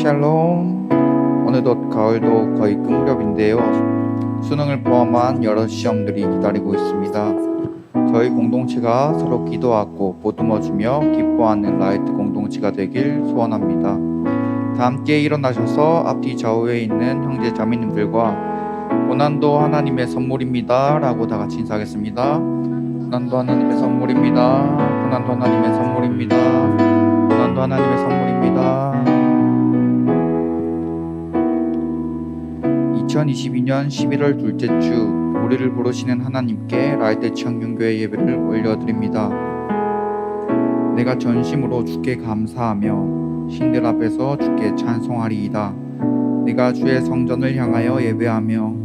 샬롬. 어느덧 가을도 거의 끝무렵인데요. 수능을 포함한 여러 시험들이 기다리고 있습니다. 저희 공동체가 서로 기도하고 보듬어주며 기뻐하는 라이트 공동체가 되길 소원합니다. 다 함께 일어나셔서 앞뒤 좌우에 있는 형제 자매님들과 고난도 하나님의 선물입니다 라고 다 같이 인사하겠습니다. 고난도 하나님의 선물입니다. 고난도 하나님의 선물입니다. 고난도 하나님의 선물입니다. 2022년 11월 둘째 주, 우리를 부르시는 하나님께 라이트 청년교회 예배를 올려드립니다. 내가 전심으로 주께 감사하며 신들 앞에서 주께 찬송하리이다. 내가 주의 성전을 향하여 예배하며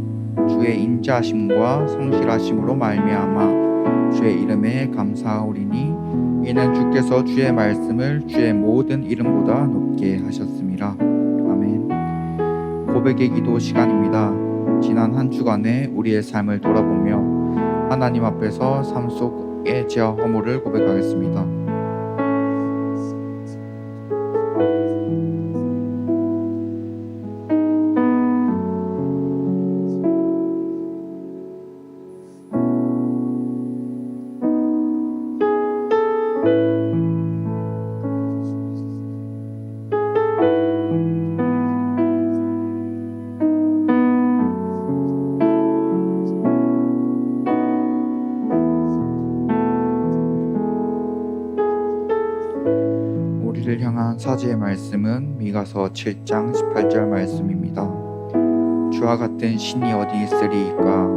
주의 인자하심과 성실하심으로 말미암아 주의 이름에 감사하오리니 이는 주께서 주의 말씀을 주의 모든 이름보다 높게 하셨습니다. 아멘. 고백의 기도 시간입니다. 지난 한 주간의 우리의 삶을 돌아보며 하나님 앞에서 삶 속의 죄와 허물을 고백하겠습니다. 우리를 향한 사제의 말씀은 미가서 7장 18절 말씀입니다. 주와 같은 신이 어디 있으리이까?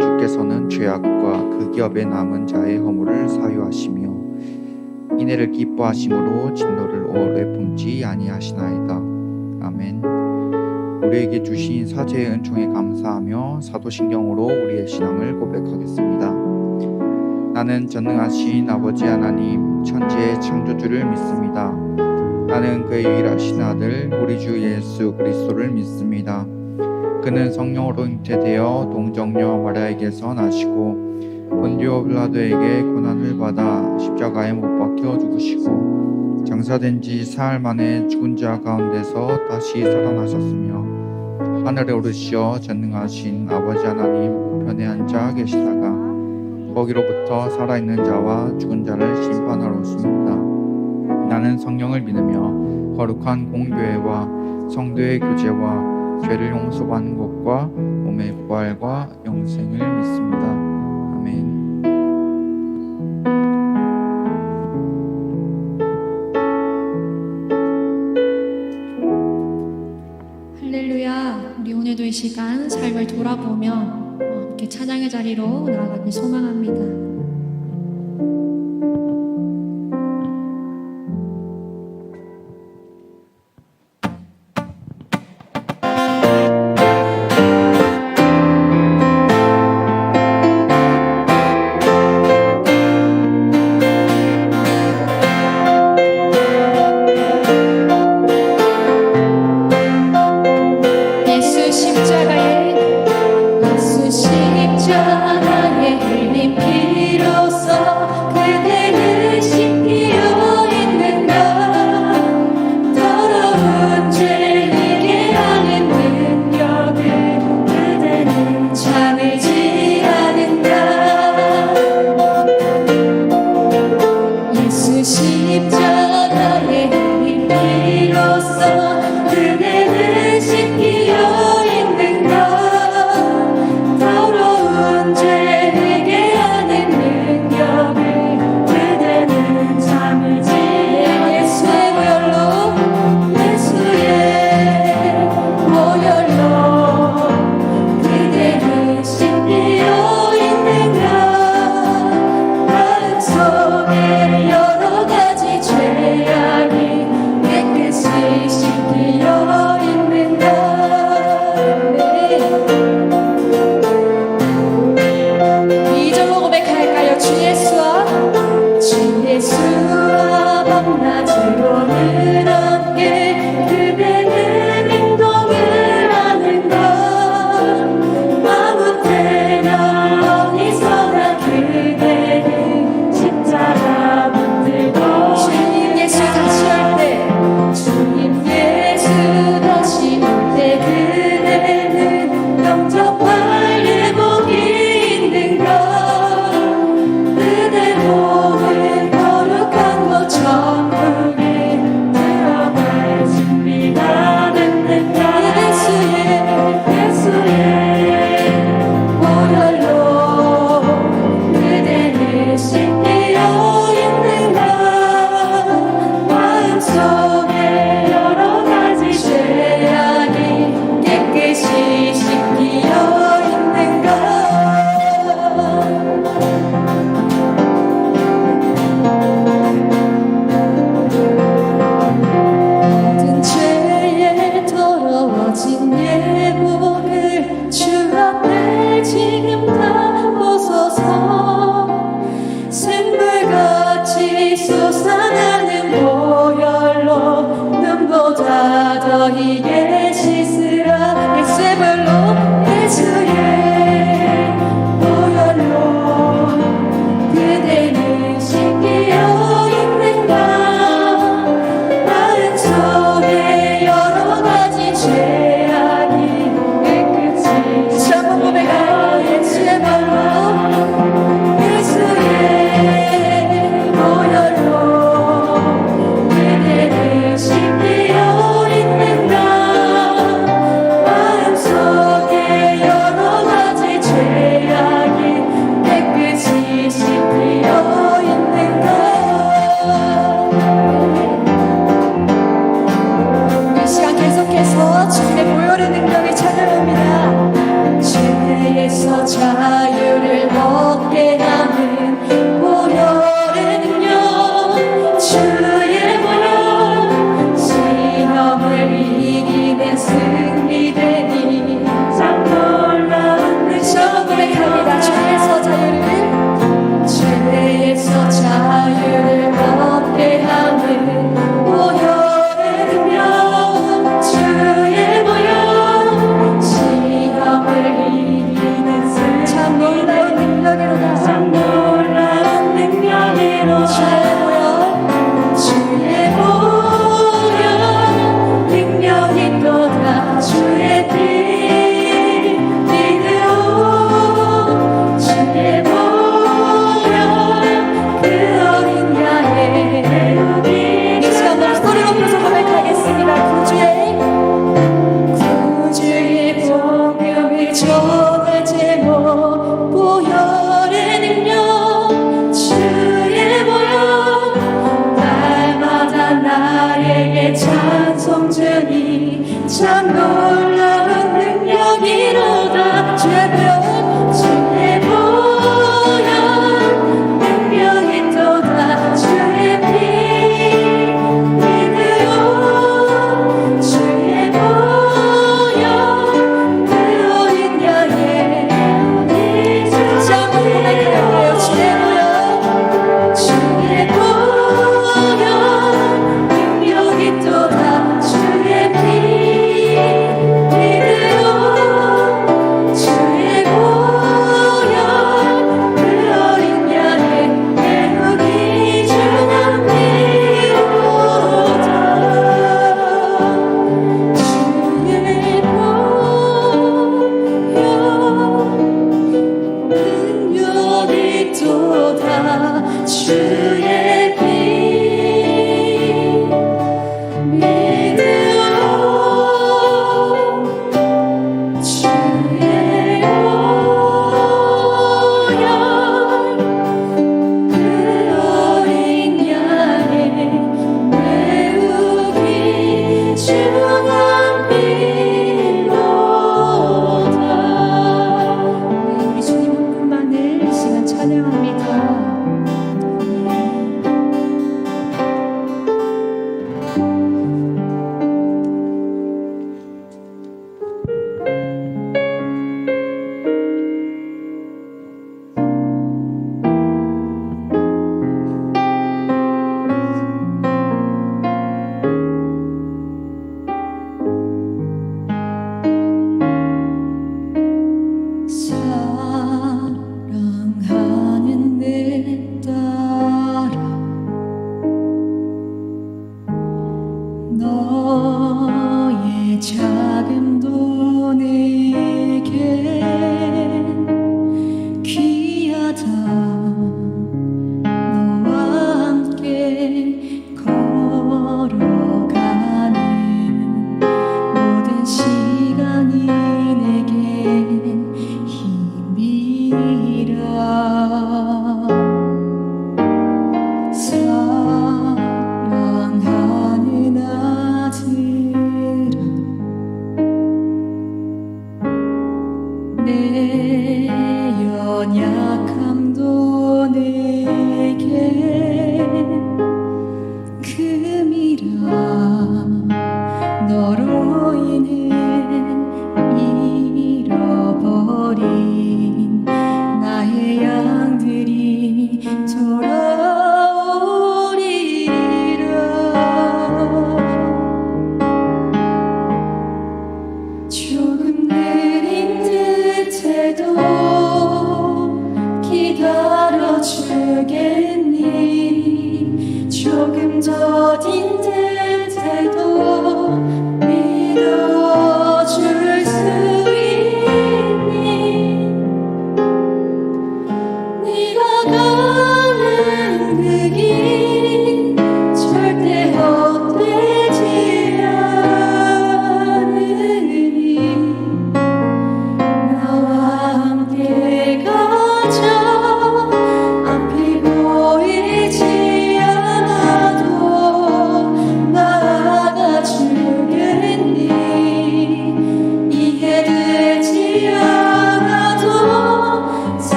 주께서는 죄악과 그 기업에 남은 자의 허물을 사유하시며 이내를 기뻐하심으로 진노를 오래 품지 아니하시나이다. 아멘. 우리에게 주신 사제의 은총에 감사하며 사도신경으로 우리의 신앙을 고백하겠습니다. 나는 전능하신 아버지 하나님 천지의 창조주를 믿습니다. 나는 그의 유일하신 아들 우리 주 예수 그리스도를 믿습니다. 그는 성령으로 잉태되어 동정녀 마리아에게서 나시고 본디오 빌라도에게 고난을 받아 십자가에 못 박혀 죽으시고 장사된 지 사흘 만에 죽은 자 가운데서 다시 살아나셨으며 하늘에 오르시어 전능하신 아버지 하나님 우편에 앉아 계시다가 거기로부터 살아있는 자와 죽은 자를 심판하러 오십니다. 나는 성령을 믿으며 거룩한 공교회와 성도의 교제와 죄를 용서받는 것과 몸의 부활과 영생을 믿습니다. 아멘. 할렐루야. 우리 오늘도 이 시간 삶을 돌아보며 함께 찬양의 자리로 나아가길 소망합니다. 십자가에 흘린 피 너희의 씻으라 예수의 볼로 예수의 보혈로 그대는 씻기어 있는가 마음속에 여러 가지 죄악이 깨끗이 한번 고백하여 예수의 볼로 예수의 보혈로 그대는 씻기어 있는가 마음속에 여러 가지 죄악이 깨끗이 씻기어 있는가 이 시간 계속해서 주님의 보혈의 능력을 찬양합니다. 죄에서 자유를 얻게 하는 보혈의 능력 주의 보혈 시험을 이기는 승리되니 참 놀라운 능력 고백합니다. 죄에서 자유를 얻게 하는 보혈의 능력 주의 보혈 시험을 이기는 참 놀라운 능력이로다 참 놀라운 능력이로다 주의 보혈 능력이 또다 주의 피 믿으오 주의 보혈 그 어린 양의 배우기 이 시간 너무 소리 높여서 고백하겠습니다. 구주의 복음을 전할 제목 보혈의 능력 주의 보혈 날마다 나에게 찬송 주니 참 놀라운 능력이로다 주의 보혈 능력이 또다 주의 피 믿으오 주의 보혈 그 어린 양의 참 고백하여 주의 보혈 능력이 또다 주의 피 믿으오 주의 보혈 그 어린 양의 배우기 주남이로다 주의 보혈 능력이 또다 주의 피 믿으오 주의 보혈 그 어린 양의 배우기 주남이로다 우리 주님 한 분만을 이 시간 찬양합니다. 사랑하는 내 딸아 너의 자금도 내겐 귀하다 너와 함께 걸어가는 모든 시간이 내겐 힘이라 사랑하는 아들아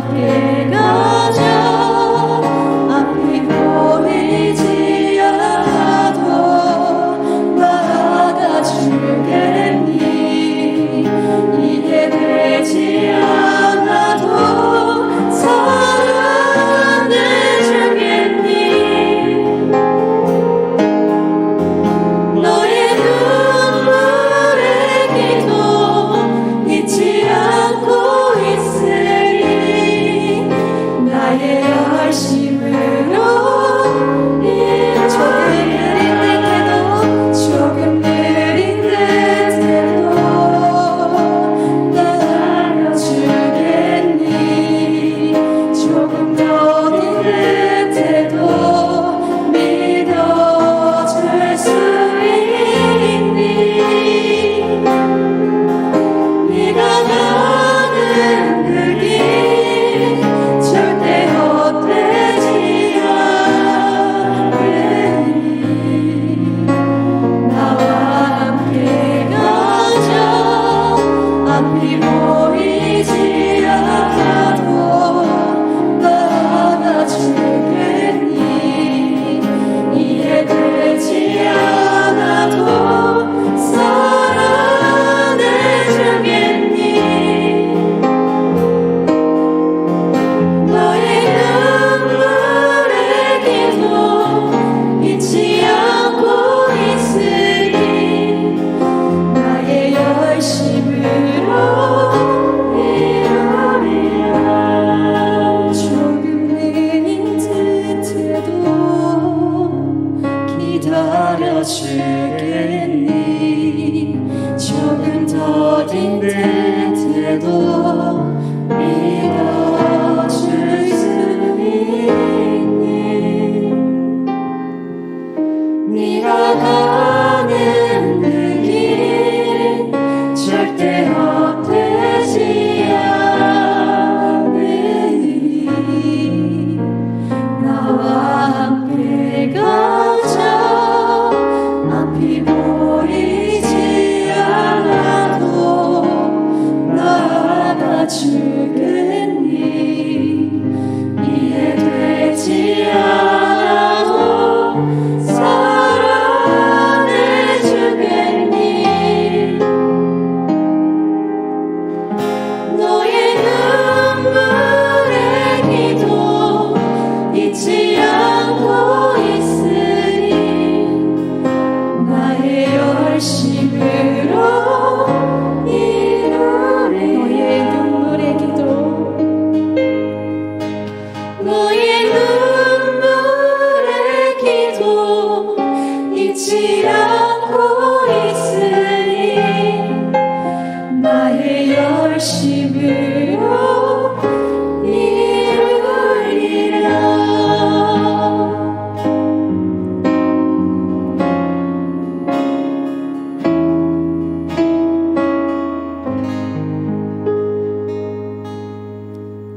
함께 가자. 앞이 보이지 않아도 나아가주겠니. 이해되지 않아도 사랑해주겠니. 너의 눈물의 기도 잊지 않고 있으리. 나의 열심으로 조금 느린 듯해도 나아가주겠니. 조금 더 느린 듯해도 믿어줄 수 있니. 네가 가는 그 길 절대 헛되지 않으니. 나와 함께 가자. 앞이 보이지 않아도 나아가주겠니. 이해되지 않아도 사랑해주겠니. 너의 눈물의 기도 잊지 않고 있으리. 나의 열심으로 이루리라. 조금 느린 듯해도 기다려주겠니. 조금 더딘 듯해도 믿어줄 수 있니. 네가 가는 그 길 절대 헛되지 않으니. 나와 함께 가자. 앞이 보이지 않아도 나아가주겠니. 이해되지 않아도 사랑해주겠니. 너의 눈물의 기도 잊지 않고 있으리. 나의 열심으로 이루리. 너의 눈물의 기도 너의 눈물의 기도 잊지 않고 있으리. 나의 열심으로 이루리라.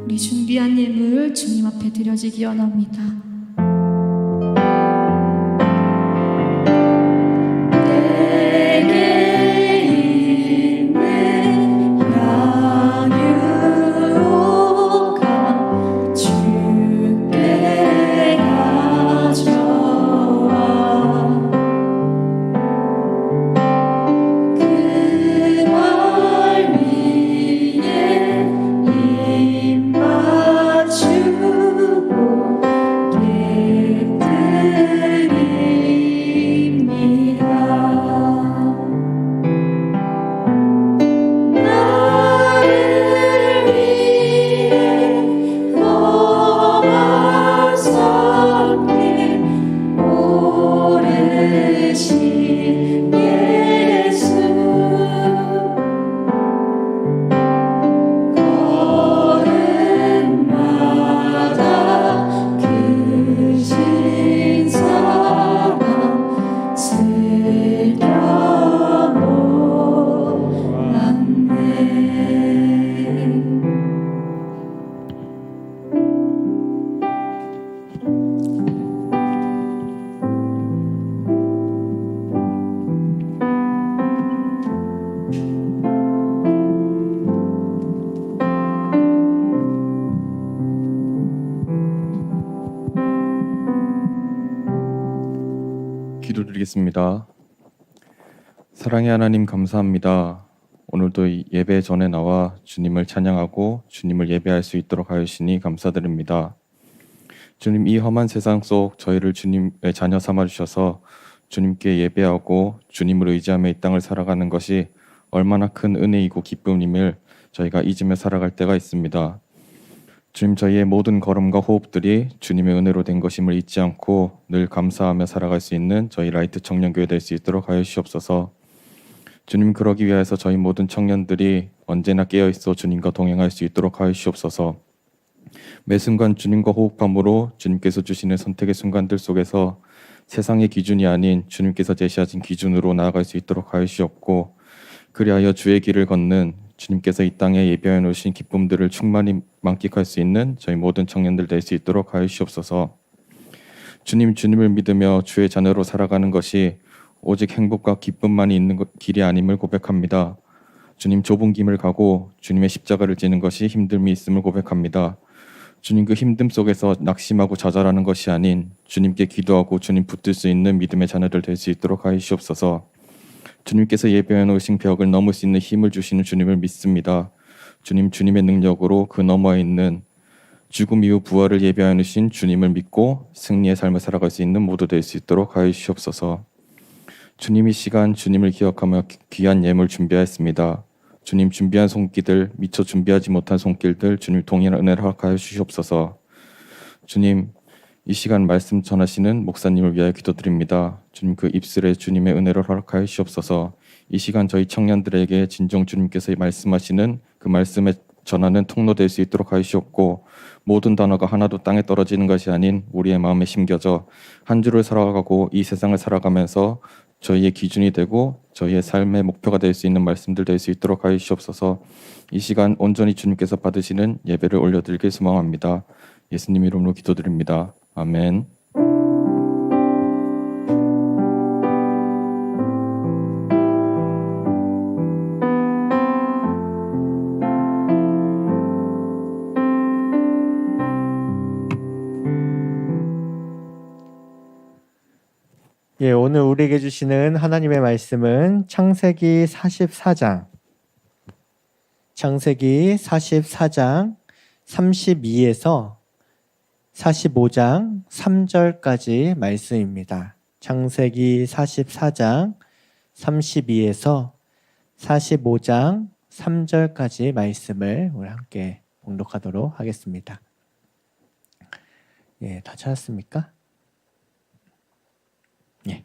우리 준비한 예물 주님 앞에 드려지기 원합니다. 내게 있는 양유가 주께 가져와. 그날 위에 입 맞추고 기도드리겠습니다. 사랑의 하나님 감사합니다. 오늘도 이 예배 전에 나와 주님을 찬양하고 주님을 예배할 수 있도록 하시니 감사드립니다. 주님, 이 험한 세상 속 저희를 주님의 자녀 삼아 주셔서 주님께 예배하고 주님을 의지하며 이 땅을 살아가는 것이 얼마나 큰 은혜이고 기쁨임을 저희가 잊으며 살아갈 때가 있습니다. 주님, 저희의 모든 걸음과 호흡들이 주님의 은혜로 된 것임을 잊지 않고 늘 감사하며 살아갈 수 있는 저희 라이트 청년교회 될 수 있도록 하여 주시옵소서. 주님, 그러기 위해서 저희 모든 청년들이 언제나 깨어있어 주님과 동행할 수 있도록 하여 주시옵소서. 매 순간 주님과 호흡함으로 주님께서 주시는 선택의 순간들 속에서 세상의 기준이 아닌 주님께서 제시하신 기준으로 나아갈 수 있도록 하여 주시옵고, 그리하여 주의 길을 걷는 주님께서 이 땅에 예비하여 놓으신 기쁨들을 충만히 만끽할 수 있는 저희 모든 청년들 될 수 있도록 하여 주시옵소서. 주님, 주님을 믿으며 주의 자녀로 살아가는 것이 오직 행복과 기쁨만이 있는 길이 아님을 고백합니다. 주님, 좁은 길을 가고 주님의 십자가를 지는 것이 힘듦이 있음을 고백합니다. 주님, 그 힘듦 속에서 낙심하고 좌절하는 것이 아닌 주님께 기도하고 주님 붙들 수 있는 믿음의 자녀들 될 수 있도록 하여 주시옵소서. 주님께서 예배해 놓으신 벽을 넘을 수 있는 힘을 주시는 주님을 믿습니다. 주님, 주님의 능력으로 그 너머에 있는 죽음 이후 부활을 예배해 놓으신 주님을 믿고 승리의 삶을 살아갈 수 있는 모두 될 수 있도록 하여 주시옵소서. 주님, 이 시간 주님을 기억하며 귀한 예물 준비하였습니다. 주님, 준비한 손길들, 미처 준비하지 못한 손길들 주님 동일한 은혜를 허락하여 주시옵소서. 주님, 이 시간 말씀 전하시는 목사님을 위하여 기도드립니다. 주님, 그 입술에 주님의 은혜를 허락하여 주시옵소서. 이 시간 저희 청년들에게 진정 주님께서 말씀하시는 그 말씀에 전하는 통로 될 수 있도록 하여 주시옵고, 모든 단어가 하나도 땅에 떨어지는 것이 아닌 우리의 마음에 심겨져 한 주를 살아가고 이 세상을 살아가면서 저희의 기준이 되고 저희의 삶의 목표가 될 수 있는 말씀들 될 수 있도록 하여 주시옵소서. 이 시간 온전히 주님께서 받으시는 예배를 올려드리길 소망합니다. 예수님 이름으로 기도드립니다. 아멘. 예, 오늘 우리에게 주시는 하나님의 말씀은 창세기 44장 32에서 45장 3절까지 말씀입니다. 창세기 44장 32에서 45장 3절까지 말씀을 우리 함께 봉독하도록 하겠습니다. 예, 다 찾았습니까? 예,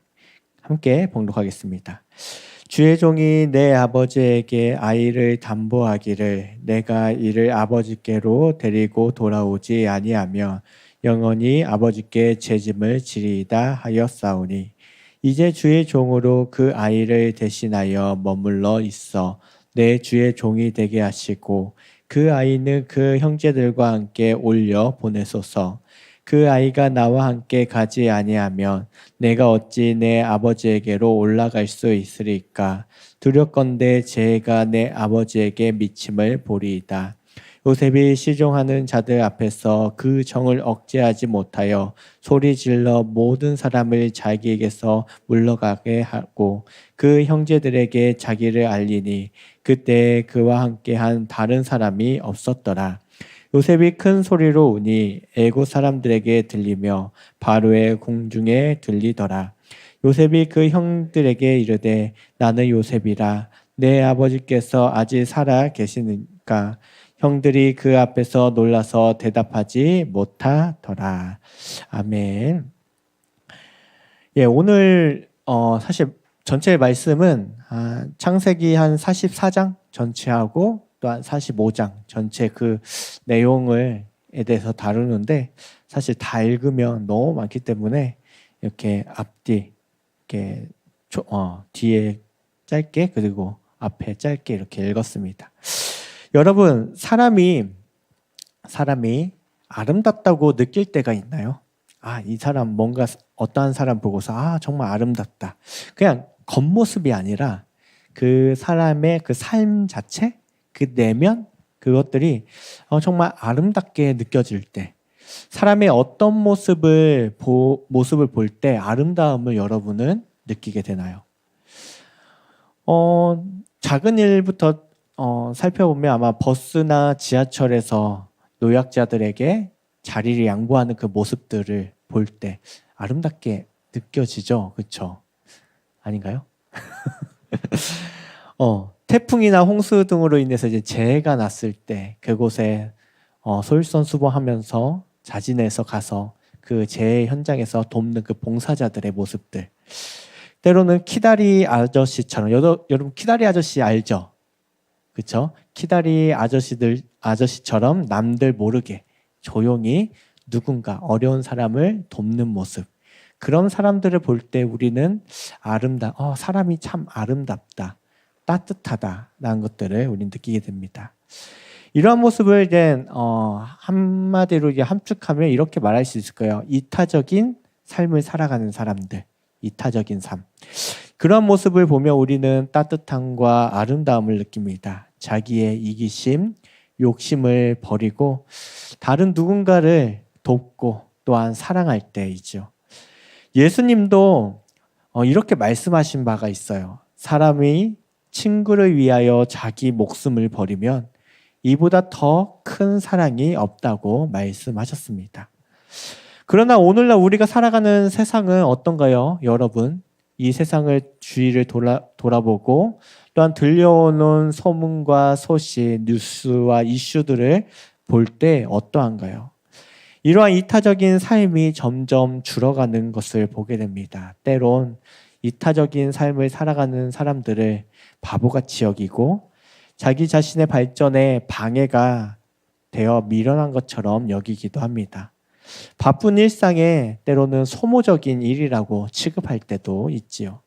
함께 봉독하겠습니다. 주의 종이 내 아버지에게 아이를 담보하기를 내가 이를 아버지께로 데리고 돌아오지 아니하며 영원히 아버지께 죄짐을 지리이다 하였사오니 이제 주의 종으로 그 아이를 대신하여 머물러 있어 내 주의 종이 되게 하시고 그 아이는 그 형제들과 함께 올려 보내소서. 그 아이가 나와 함께 가지 아니하면 내가 어찌 내 아버지에게로 올라갈 수 있으리까? 두렵건대 죄가 내 아버지에게 미침을 보리이다. 요셉이 시종하는 자들 앞에서 그 정을 억제하지 못하여 소리질러 모든 사람을 자기에게서 물러가게 하고 그 형제들에게 자기를 알리니 그때 그와 함께한 다른 사람이 없었더라. 요셉이 큰 소리로 우니 애굽 사람들에게 들리며 바로의 궁중에 들리더라. 요셉이 그 형들에게 이르되 나는 요셉이라. 내 아버지께서 아직 살아 계시는가? 형들이 그 앞에서 놀라서 대답하지 못하더라. 아멘. 예, 오늘 사실 전체 말씀은 창세기 한 44장 전체하고 또한 45장 전체 그 내용에 대해서 다루는데 사실 다 읽으면 너무 많기 때문에 이렇게 앞뒤 이렇게 뒤에 짧게 그리고 앞에 짧게 이렇게 읽었습니다. 여러분, 사람이 아름답다고 느낄 때가 있나요? 이 사람 뭔가 어떠한 사람 보고서 정말 아름답다. 그냥 겉모습이 아니라 그 사람의 그 삶 자체, 그 내면 그것들이 정말 아름답게 느껴질 때 사람의 어떤 모습을 볼 때 아름다움을 여러분은 느끼게 되나요? 작은 일부터 살펴보면 아마 버스나 지하철에서 노약자들에게 자리를 양보하는 그 모습들을 볼 때 아름답게 느껴지죠, 그렇죠? 아닌가요? 태풍이나 홍수 등으로 인해서 이제 재해가 났을 때 그곳에 솔선수범하면서 자진해서 가서 그 재해 현장에서 돕는 그 봉사자들의 모습들. 때로는 키다리 아저씨처럼 여러분 키다리 아저씨 알죠? 그렇죠? 키다리 아저씨처럼 남들 모르게 조용히 누군가 어려운 사람을 돕는 모습. 그런 사람들을 볼 때 우리는 사람이 참 아름답다, 따뜻하다라는 것들을 우리는 느끼게 됩니다. 이러한 모습을 이제 한마디로 이제 함축하면 이렇게 말할 수 있을 거예요. 이타적인 삶을 살아가는 사람들, 이타적인 삶. 그런 모습을 보며 우리는 따뜻함과 아름다움을 느낍니다. 자기의 이기심, 욕심을 버리고 다른 누군가를 돕고 또한 사랑할 때이죠. 예수님도 이렇게 말씀하신 바가 있어요. 사람이 친구를 위하여 자기 목숨을 버리면 이보다 더 큰 사랑이 없다고 말씀하셨습니다. 그러나 오늘날 우리가 살아가는 세상은 어떤가요? 여러분, 이 세상을 주위를 돌아보고 또한 들려오는 소문과 소식, 뉴스와 이슈들을 볼 때 어떠한가요? 이러한 이타적인 삶이 점점 줄어가는 것을 보게 됩니다. 때론 이타적인 삶을 살아가는 사람들을 바보같이 여기고 자기 자신의 발전에 방해가 되어 미련한 것처럼 여기기도 합니다. 바쁜 일상에 때로는 소모적인 일이라고 취급할 때도 있지요.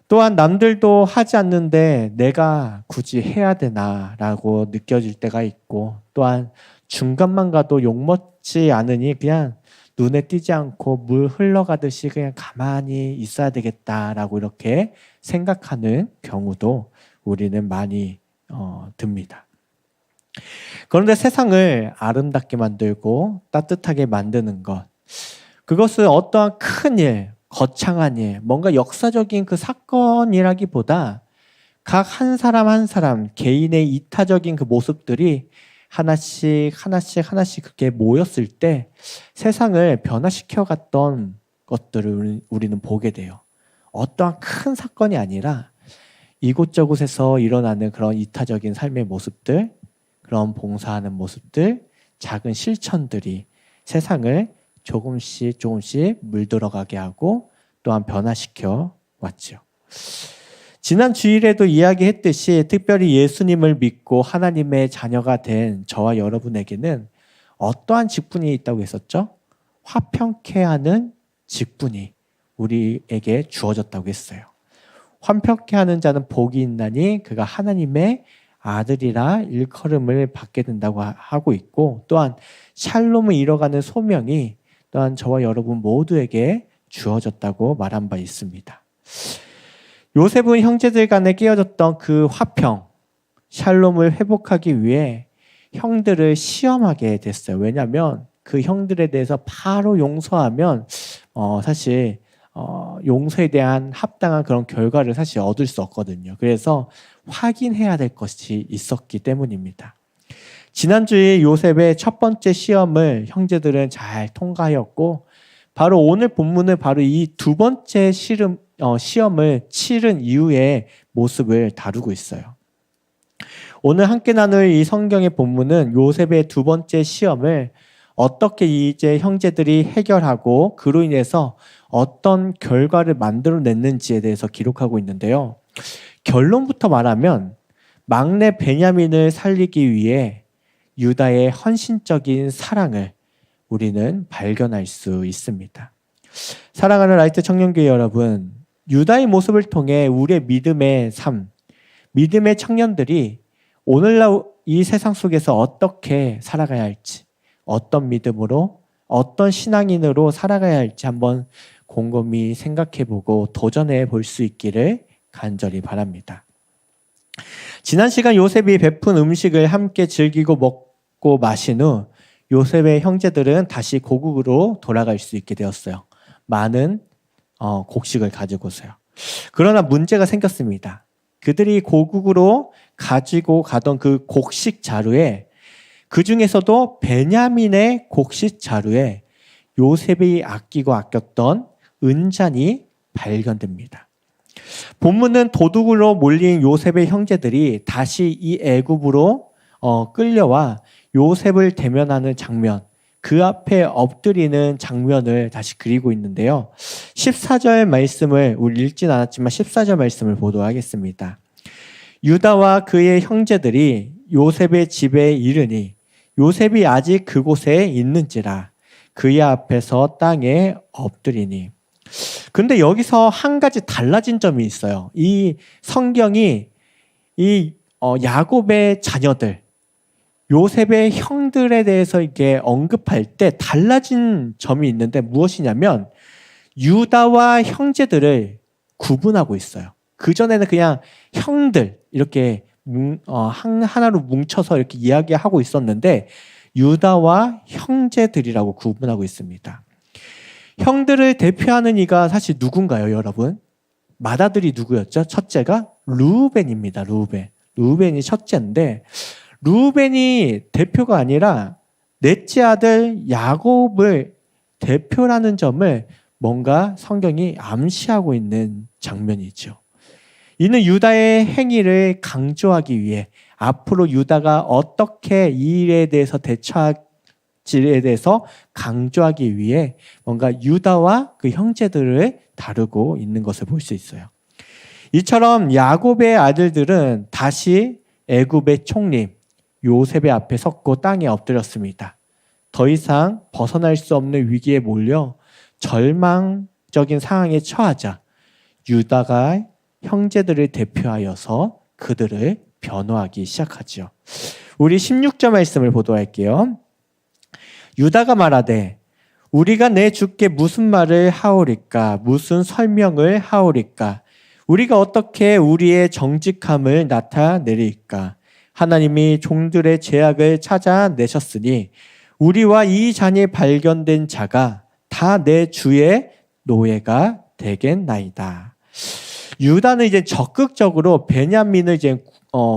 또한 남들도 하지 않는데 내가 굳이 해야 되나라고 느껴질 때가 있고 또한 중간만 가도 욕먹지 않으니 그냥 눈에 띄지 않고 물 흘러가듯이 그냥 가만히 있어야 되겠다라고 이렇게 생각하는 경우도 우리는 많이 듭니다. 그런데 세상을 아름답게 만들고 따뜻하게 만드는 것, 그것은 어떠한 큰 일, 거창한 일, 뭔가 역사적인 그 사건이라기보다 각 한 사람 한 사람 개인의 이타적인 그 모습들이 하나씩 그렇게 모였을 때 세상을 변화시켜 갔던 것들을 우리는 보게 돼요. 어떠한 큰 사건이 아니라 이곳저곳에서 일어나는 그런 이타적인 삶의 모습들, 그런 봉사하는 모습들, 작은 실천들이 세상을 조금씩 물들어가게 하고 또한 변화시켜 왔죠. 지난 주일에도 이야기했듯이 특별히 예수님을 믿고 하나님의 자녀가 된 저와 여러분에게는 어떠한 직분이 있다고 했었죠? 화평케 하는 직분이 우리에게 주어졌다고 했어요. 화평케 하는 자는 복이 있나니 그가 하나님의 아들이라 일컬음을 받게 된다고 하고 있고 또한 샬롬을 이뤄가는 소명이 또한 저와 여러분 모두에게 주어졌다고 말한 바 있습니다. 요셉은 형제들 간에 깨어졌던 그 화평, 샬롬을 회복하기 위해 형들을 시험하게 됐어요. 왜냐하면 그 형들에 대해서 바로 용서하면 사실 용서에 대한 합당한 그런 결과를 사실 얻을 수 없거든요. 그래서 확인해야 될 것이 있었기 때문입니다. 지난주에 요셉의 첫 번째 시험을 형제들은 잘 통과하였고 바로 오늘 본문은 바로 이 두 번째 시험을 치른 이후의 모습을 다루고 있어요. 오늘 함께 나눌 이 성경의 본문은 요셉의 두 번째 시험을 어떻게 이제 형제들이 해결하고 그로 인해서 어떤 결과를 만들어냈는지에 대해서 기록하고 있는데요. 결론부터 말하면 막내 베냐민을 살리기 위해 유다의 헌신적인 사랑을 우리는 발견할 수 있습니다. 사랑하는 라이트 청년교회 여러분, 유다의 모습을 통해 우리의 믿음의 삶, 믿음의 청년들이 오늘날 이 세상 속에서 어떻게 살아가야 할지, 어떤 믿음으로, 어떤 신앙인으로 살아가야 할지 한번 곰곰이 생각해보고 도전해 볼 수 있기를 간절히 바랍니다. 지난 시간 요셉이 베푼 음식을 함께 즐기고 먹고 마신 후 요셉의 형제들은 다시 고국으로 돌아갈 수 있게 되었어요. 많은 곡식을 가지고서요. 그러나 문제가 생겼습니다. 그들이 고국으로 가지고 가던 그 곡식 자루에, 그 중에서도 베냐민의 곡식 자루에 요셉이 아끼고 아꼈던 은잔이 발견됩니다. 본문은 도둑으로 몰린 요셉의 형제들이 다시 이 애굽으로 끌려와 요셉을 대면하는 장면, 그 앞에 엎드리는 장면을 다시 그리고 있는데요. 14절 말씀을, 우리 읽진 않았지만 14절 말씀을 보도록 하겠습니다. 유다와 그의 형제들이 요셉의 집에 이르니 요셉이 아직 그곳에 있는지라 그의 앞에서 땅에 엎드리니. 근데 여기서 한 가지 달라진 점이 있어요. 이 성경이 이 야곱의 자녀들, 요셉의 형들에 대해서 이게 언급할 때 달라진 점이 있는데 무엇이냐면 유다와 형제들을 구분하고 있어요. 그전에는 그냥 형들 이렇게 하나로 뭉쳐서 이렇게 이야기하고 있었는데 유다와 형제들이라고 구분하고 있습니다. 형들을 대표하는 이가 사실 누군가요, 여러분? 맏아들이 누구였죠? 첫째가 르우벤입니다. 르우벤이 첫째인데 르우벤이 대표가 아니라 넷째 아들 야곱을 대표라는 점을 뭔가 성경이 암시하고 있는 장면이죠. 이는 유다의 행위를 강조하기 위해 앞으로 유다가 어떻게 이 일에 대해서 대처할지에 대해서 강조하기 위해 뭔가 유다와 그 형제들을 다루고 있는 것을 볼 수 있어요. 이처럼 야곱의 아들들은 다시 애굽의 총림 요셉의 앞에 섰고 땅에 엎드렸습니다. 더 이상 벗어날 수 없는 위기에 몰려 절망적인 상황에 처하자 유다가 형제들을 대표하여서 그들을 변호하기 시작하죠. 우리 16절 말씀을 보도록 할게요. 유다가 말하되 우리가 내 주께 무슨 말을 하오리까? 무슨 설명을 하오리까? 우리가 어떻게 우리의 정직함을 나타내리까? 하나님이 종들의 죄악을 찾아내셨으니 우리와 이 잔이 발견된 자가 다 내 주의 노예가 되겠나이다. 유다는 이제 적극적으로 베냐민을 이제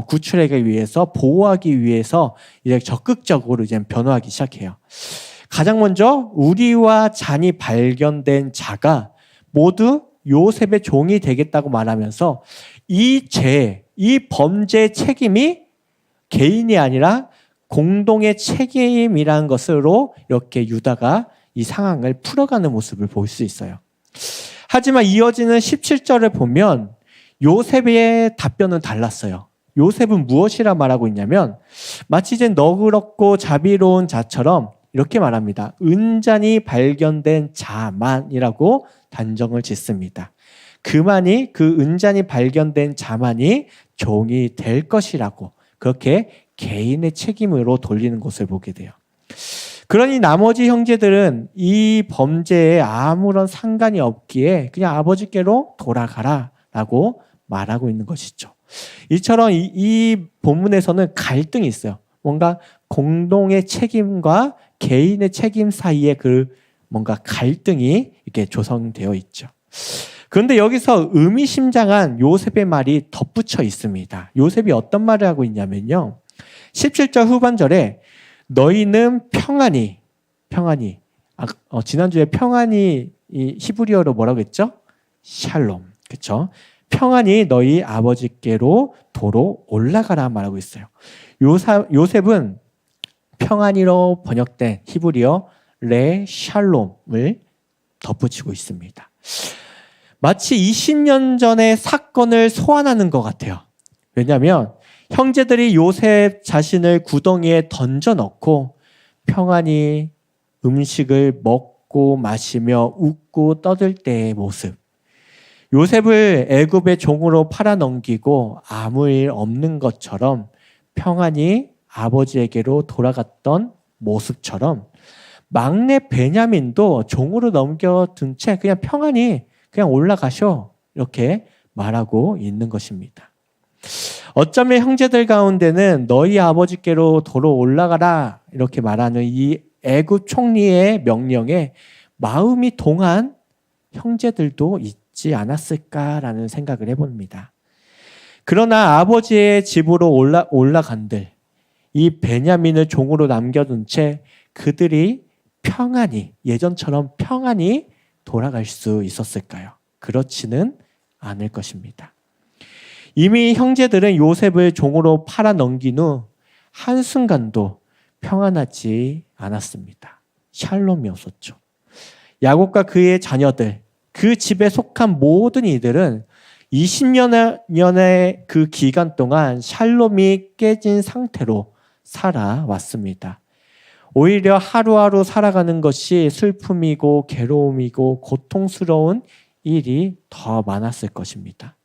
구출하기 위해서, 보호하기 위해서 이제 적극적으로 이제 변호하기 시작해요. 가장 먼저 우리와 잔이 발견된 자가 모두 요셉의 종이 되겠다고 말하면서 이 죄, 이 범죄의 책임이 개인이 아니라 공동의 책임이라는 것으로 이렇게 유다가 이 상황을 풀어가는 모습을 볼 수 있어요. 하지만 이어지는 17절을 보면 요셉의 답변은 달랐어요. 요셉은 무엇이라 말하고 있냐면 마치 이제 너그럽고 자비로운 자처럼 이렇게 말합니다. 은잔이 발견된 자만이라고 단정을 짓습니다. 그 은잔이 발견된 자만이 종이 될 것이라고 그렇게 개인의 책임으로 돌리는 것을 보게 돼요. 그러니 나머지 형제들은 이 범죄에 아무런 상관이 없기에 그냥 아버지께로 돌아가라라고 말하고 있는 것이죠. 이처럼 이 본문에서는 갈등이 있어요. 뭔가 공동의 책임과 개인의 책임 사이에 그 뭔가 갈등이 이렇게 조성되어 있죠. 그런데 여기서 의미심장한 요셉의 말이 덧붙여 있습니다. 요셉이 어떤 말을 하고 있냐면요. 17절 후반절에 너희는 평안히 지난주에 평안이 이 히브리어로 뭐라고 했죠? 샬롬. 그렇죠? 평안히 너희 아버지께로 도로 올라가라 말하고 있어요. 요셉은 평안이로 번역된 히브리어 레 샬롬을 덧붙이고 있습니다. 마치 20년 전의 사건을 소환하는 것 같아요. 왜냐하면 형제들이 요셉 자신을 구덩이에 던져넣고 평안히 음식을 먹고 마시며 웃고 떠들 때의 모습. 요셉을 애굽의 종으로 팔아넘기고 아무 일 없는 것처럼 평안히 아버지에게로 돌아갔던 모습처럼 막내 베냐민도 종으로 넘겨둔 채 그냥 평안히 그냥 올라가셔 이렇게 말하고 있는 것입니다. 어쩌면 형제들 가운데는 너희 아버지께로 도로 올라가라 이렇게 말하는 이 애굽 총리의 명령에 마음이 동한 형제들도 있지 않았을까라는 생각을 해봅니다. 그러나 아버지의 집으로 올라간들 이 베냐민을 종으로 남겨둔 채 그들이 평안히 예전처럼 평안히 돌아갈 수 있었을까요? 그렇지는 않을 것입니다. 이미 형제들은 요셉을 종으로 팔아 넘긴 후 한순간도 평안하지 않았습니다. 샬롬이 없었죠. 야곱과 그의 자녀들, 그 집에 속한 모든 이들은 20년의 그 기간 동안 샬롬이 깨진 상태로 살아왔습니다. 오히려 하루하루 살아가는 것이 슬픔이고 괴로움이고 고통스러운 일이 더 많았을 것입니다.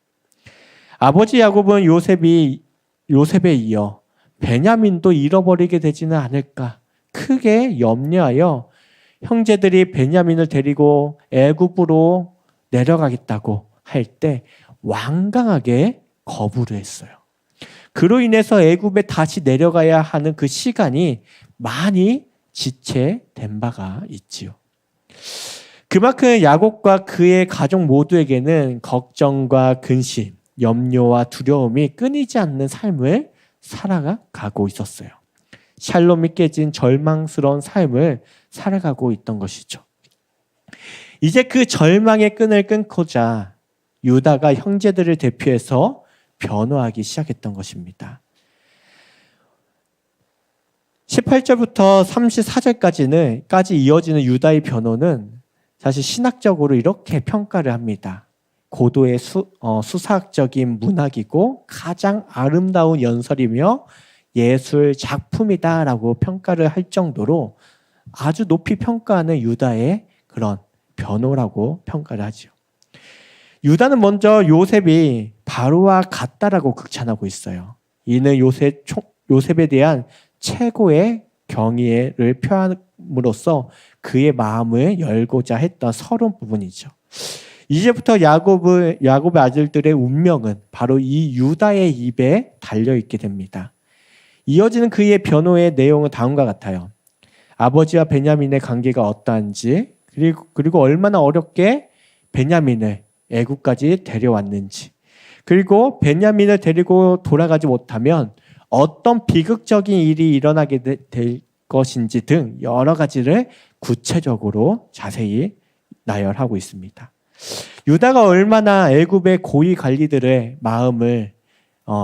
아버지 야곱은 요셉에 이어 베냐민도 잃어버리게 되지는 않을까 크게 염려하여 형제들이 베냐민을 데리고 애굽으로 내려가겠다고 할 때 완강하게 거부를 했어요. 그로 인해서 애굽에 다시 내려가야 하는 그 시간이 많이 지체된 바가 있지요. 그만큼 야곱과 그의 가족 모두에게는 걱정과 근심, 염려와 두려움이 끊이지 않는 삶을 살아가고 있었어요. 샬롬이 깨진 절망스러운 삶을 살아가고 있던 것이죠. 이제 그 절망의 끈을 끊고자 유다가 형제들을 대표해서 변호하기 시작했던 것입니다. 18절부터 34절까지 이어지는 유다의 변호는 사실 신학적으로 이렇게 평가를 합니다. 고도의 수사학적인 문학이고 가장 아름다운 연설이며 예술 작품이다라고 평가를 할 정도로 아주 높이 평가하는 유다의 그런 변호라고 평가를 하죠. 유다는 먼저 요셉이 바로와 같다라고 극찬하고 있어요. 이는 요셉에 대한 최고의 경의를 표함으로써 그의 마음을 열고자 했던 서러운 부분이죠. 이제부터 야곱의 아들들의 운명은 바로 이 유다의 입에 달려있게 됩니다. 이어지는 그의 변호의 내용은 다음과 같아요. 아버지와 베냐민의 관계가 어떠한지 그리고 얼마나 어렵게 베냐민을 애굽까지 데려왔는지 그리고 베냐민을 데리고 돌아가지 못하면 어떤 비극적인 일이 일어나게 될 것인지 등 여러 가지를 구체적으로 자세히 나열하고 있습니다. 유다가 얼마나 애굽의 고위 관리들의 마음을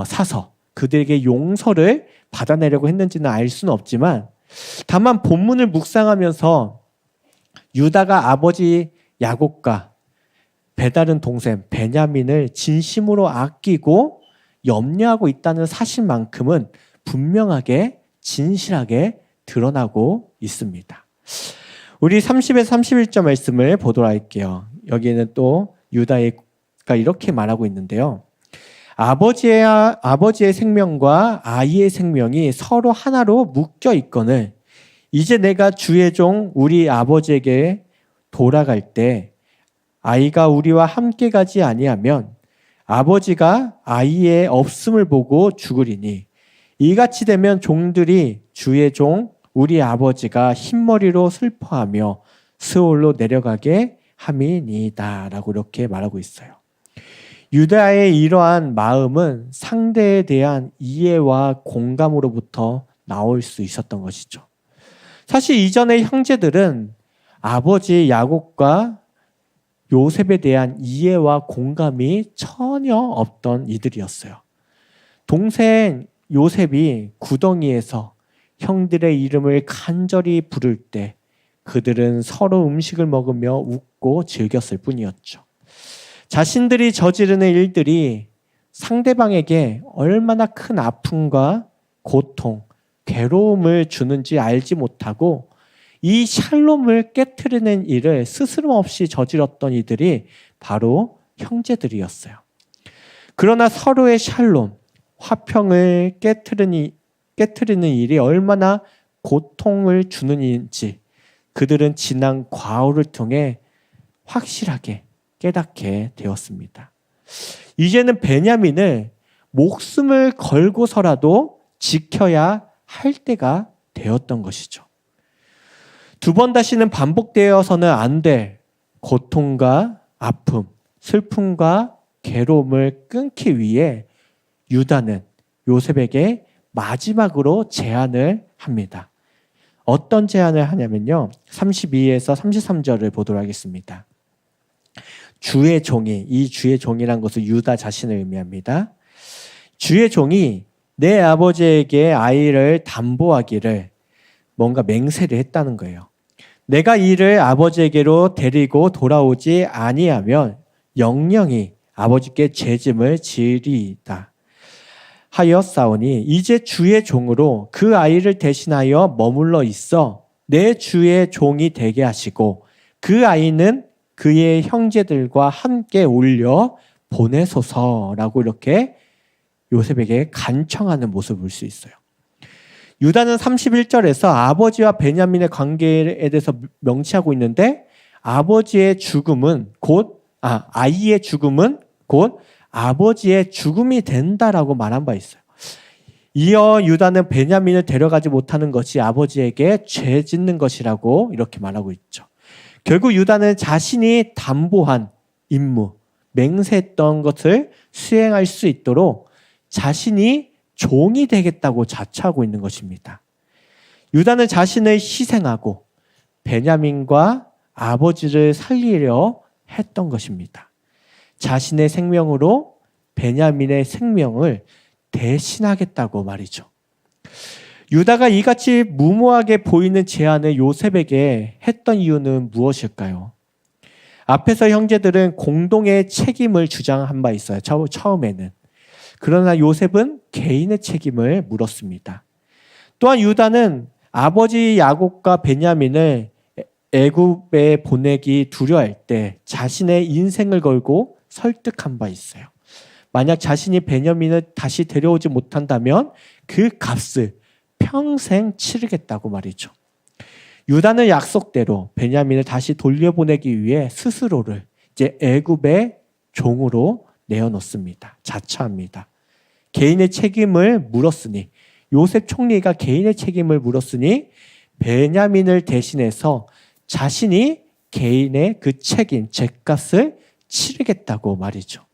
사서 그들에게 용서를 받아내려고 했는지는 알 수는 없지만 다만 본문을 묵상하면서 유다가 아버지 야곱과 배다른 동생 베냐민을 진심으로 아끼고 염려하고 있다는 사실만큼은 분명하게 진실하게 드러나고 있습니다. 우리 30에서 31절 말씀을 보도록 할게요. 여기에는 또 유다가 이렇게 말하고 있는데요. 아버지의 생명과 아이의 생명이 서로 하나로 묶여 있거늘 이제 내가 주의 종 우리 아버지에게 돌아갈 때 아이가 우리와 함께 가지 아니하면 아버지가 아이의 없음을 보고 죽으리니 이같이 되면 종들이 주의 종 우리 아버지가 흰머리로 슬퍼하며 스올로 내려가게 함이니이다 라고 이렇게 말하고 있어요. 유다의 이러한 마음은 상대에 대한 이해와 공감으로부터 나올 수 있었던 것이죠. 사실 이전의 형제들은 아버지 야곱과 요셉에 대한 이해와 공감이 전혀 없던 이들이었어요. 동생 요셉이 구덩이에서 형들의 이름을 간절히 부를 때 그들은 서로 음식을 먹으며 웃고 즐겼을 뿐이었죠. 자신들이 저지르는 일들이 상대방에게 얼마나 큰 아픔과 고통, 괴로움을 주는지 알지 못하고 이 샬롬을 깨트리는 일을 스스럼 없이 저질렀던 이들이 바로 형제들이었어요. 그러나 서로의 샬롬, 화평을 깨트리는 일이 얼마나 고통을 주는 일인지 그들은 지난 과오를 통해 확실하게 깨닫게 되었습니다. 이제는 베냐민을 목숨을 걸고서라도 지켜야 할 때가 되었던 것이죠. 두 번 다시는 반복되어서는 안 될 고통과 아픔, 슬픔과 괴로움을 끊기 위해 유다는 요셉에게 마지막으로 제안을 합니다. 어떤 제안을 하냐면요. 32에서 33절을 보도록 하겠습니다. 주의 종이, 이 주의 종이란 것은 유다 자신을 의미합니다. 주의 종이 내 아버지에게 아이를 담보하기를 뭔가 맹세를 했다는 거예요. 내가 이를 아버지에게로 데리고 돌아오지 아니하면 영영이 아버지께 죄짐을 지으리이다 하였사오니 이제 주의 종으로 그 아이를 대신하여 머물러 있어 내 주의 종이 되게 하시고 그 아이는 그의 형제들과 함께 올려 보내소서라고 이렇게 요셉에게 간청하는 모습을 볼 수 있어요. 유다는 31절에서 아버지와 베냐민의 관계에 대해서 명시하고 있는데 아이의 죽음은 곧 아버지의 죽음이 된다라고 말한 바 있어요. 이어 유다는 베냐민을 데려가지 못하는 것이 아버지에게 죄 짓는 것이라고 이렇게 말하고 있죠. 결국 유다는 자신이 담보한 임무, 맹세했던 것을 수행할 수 있도록 자신이 종이 되겠다고 자처하고 있는 것입니다. 유다는 자신을 희생하고 베냐민과 아버지를 살리려 했던 것입니다. 자신의 생명으로 베냐민의 생명을 대신하겠다고 말이죠. 유다가 이같이 무모하게 보이는 제안을 요셉에게 했던 이유는 무엇일까요? 앞에서 형제들은 공동의 책임을 주장한 바 있어요. 처음에는. 그러나 요셉은 개인의 책임을 물었습니다. 또한 유다는 아버지 야곱과 베냐민을 애굽에 보내기 두려워할 때 자신의 인생을 걸고 설득한 바 있어요. 만약 자신이 베냐민을 다시 데려오지 못한다면 그 값을 평생 치르겠다고 말이죠. 유다는 약속대로 베냐민을 다시 돌려보내기 위해 스스로를 이제 애굽의 종으로 내어놓습니다. 자처합니다. 개인의 책임을 물었으니 요셉 총리가 개인의 책임을 물었으니 베냐민을 대신해서 자신이 개인의 그 책임, 죗값을 치르겠다고 말이죠.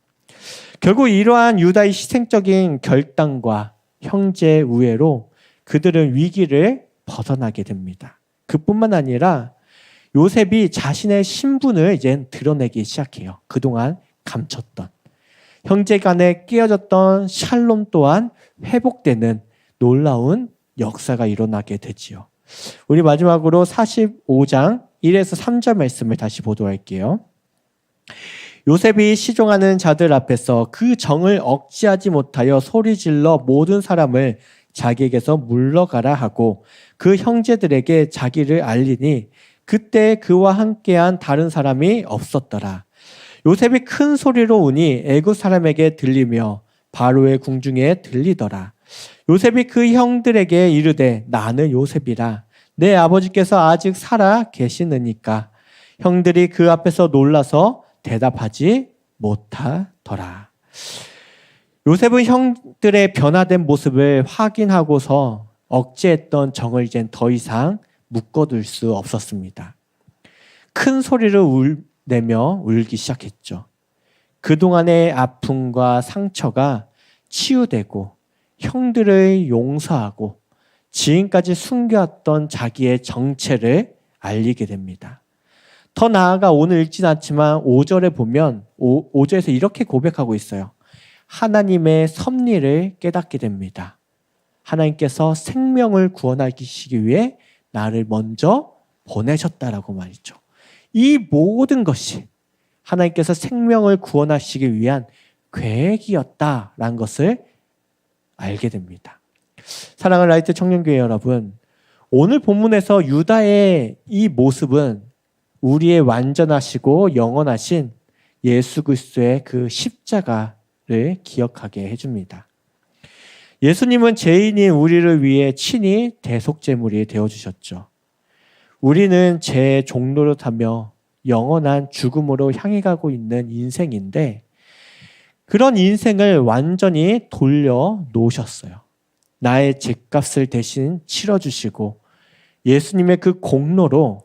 결국 이러한 유다의 희생적인 결단과 형제 우애로 그들은 위기를 벗어나게 됩니다. 그뿐만 아니라 요셉이 자신의 신분을 이제 드러내기 시작해요. 그동안 감췄던. 형제 간에 끼어졌던 샬롬 또한 회복되는 놀라운 역사가 일어나게 되지요. 우리 마지막으로 45장 1에서 3절 말씀을 다시 보도할게요. 요셉이 시종하는 자들 앞에서 그 정을 억제하지 못하여 소리질러 모든 사람을 자기에게서 물러가라 하고 그 형제들에게 자기를 알리니 그때 그와 함께한 다른 사람이 없었더라. 요셉이 큰 소리로 우니 애굽 사람에게 들리며 바로의 궁중에 들리더라. 요셉이 그 형들에게 이르되 나는 요셉이라. 내 아버지께서 아직 살아 계시느니까. 형들이 그 앞에서 놀라서 대답하지 못하더라. 요셉은 형들의 변화된 모습을 확인하고서 억제했던 정을 이젠 더 이상 묶어둘 수 없었습니다. 큰 소리를 내며 울기 시작했죠. 그동안의 아픔과 상처가 치유되고 형들을 용서하고 지금까지 숨겨왔던 자기의 정체를 알리게 됩니다. 더 나아가 오늘 읽진 않지만 5절에 보면 5절에서 이렇게 고백하고 있어요. 하나님의 섭리를 깨닫게 됩니다. 하나님께서 생명을 구원하시기 위해 나를 먼저 보내셨다라고 말이죠. 이 모든 것이 하나님께서 생명을 구원하시기 위한 계획이었다라는 것을 알게 됩니다. 사랑하는 라이트 청년교회 여러분, 오늘 본문에서 유다의 이 모습은 우리의 완전하시고 영원하신 예수 그리스도의 그 십자가를 기억하게 해줍니다. 예수님은 죄인인 우리를 위해 친히 대속제물이 되어주셨죠. 우리는 죄의 종노릇하며 영원한 죽음으로 향해 가고 있는 인생인데 그런 인생을 완전히 돌려 놓으셨어요. 나의 죗값을 대신 치러주시고 예수님의 그 공로로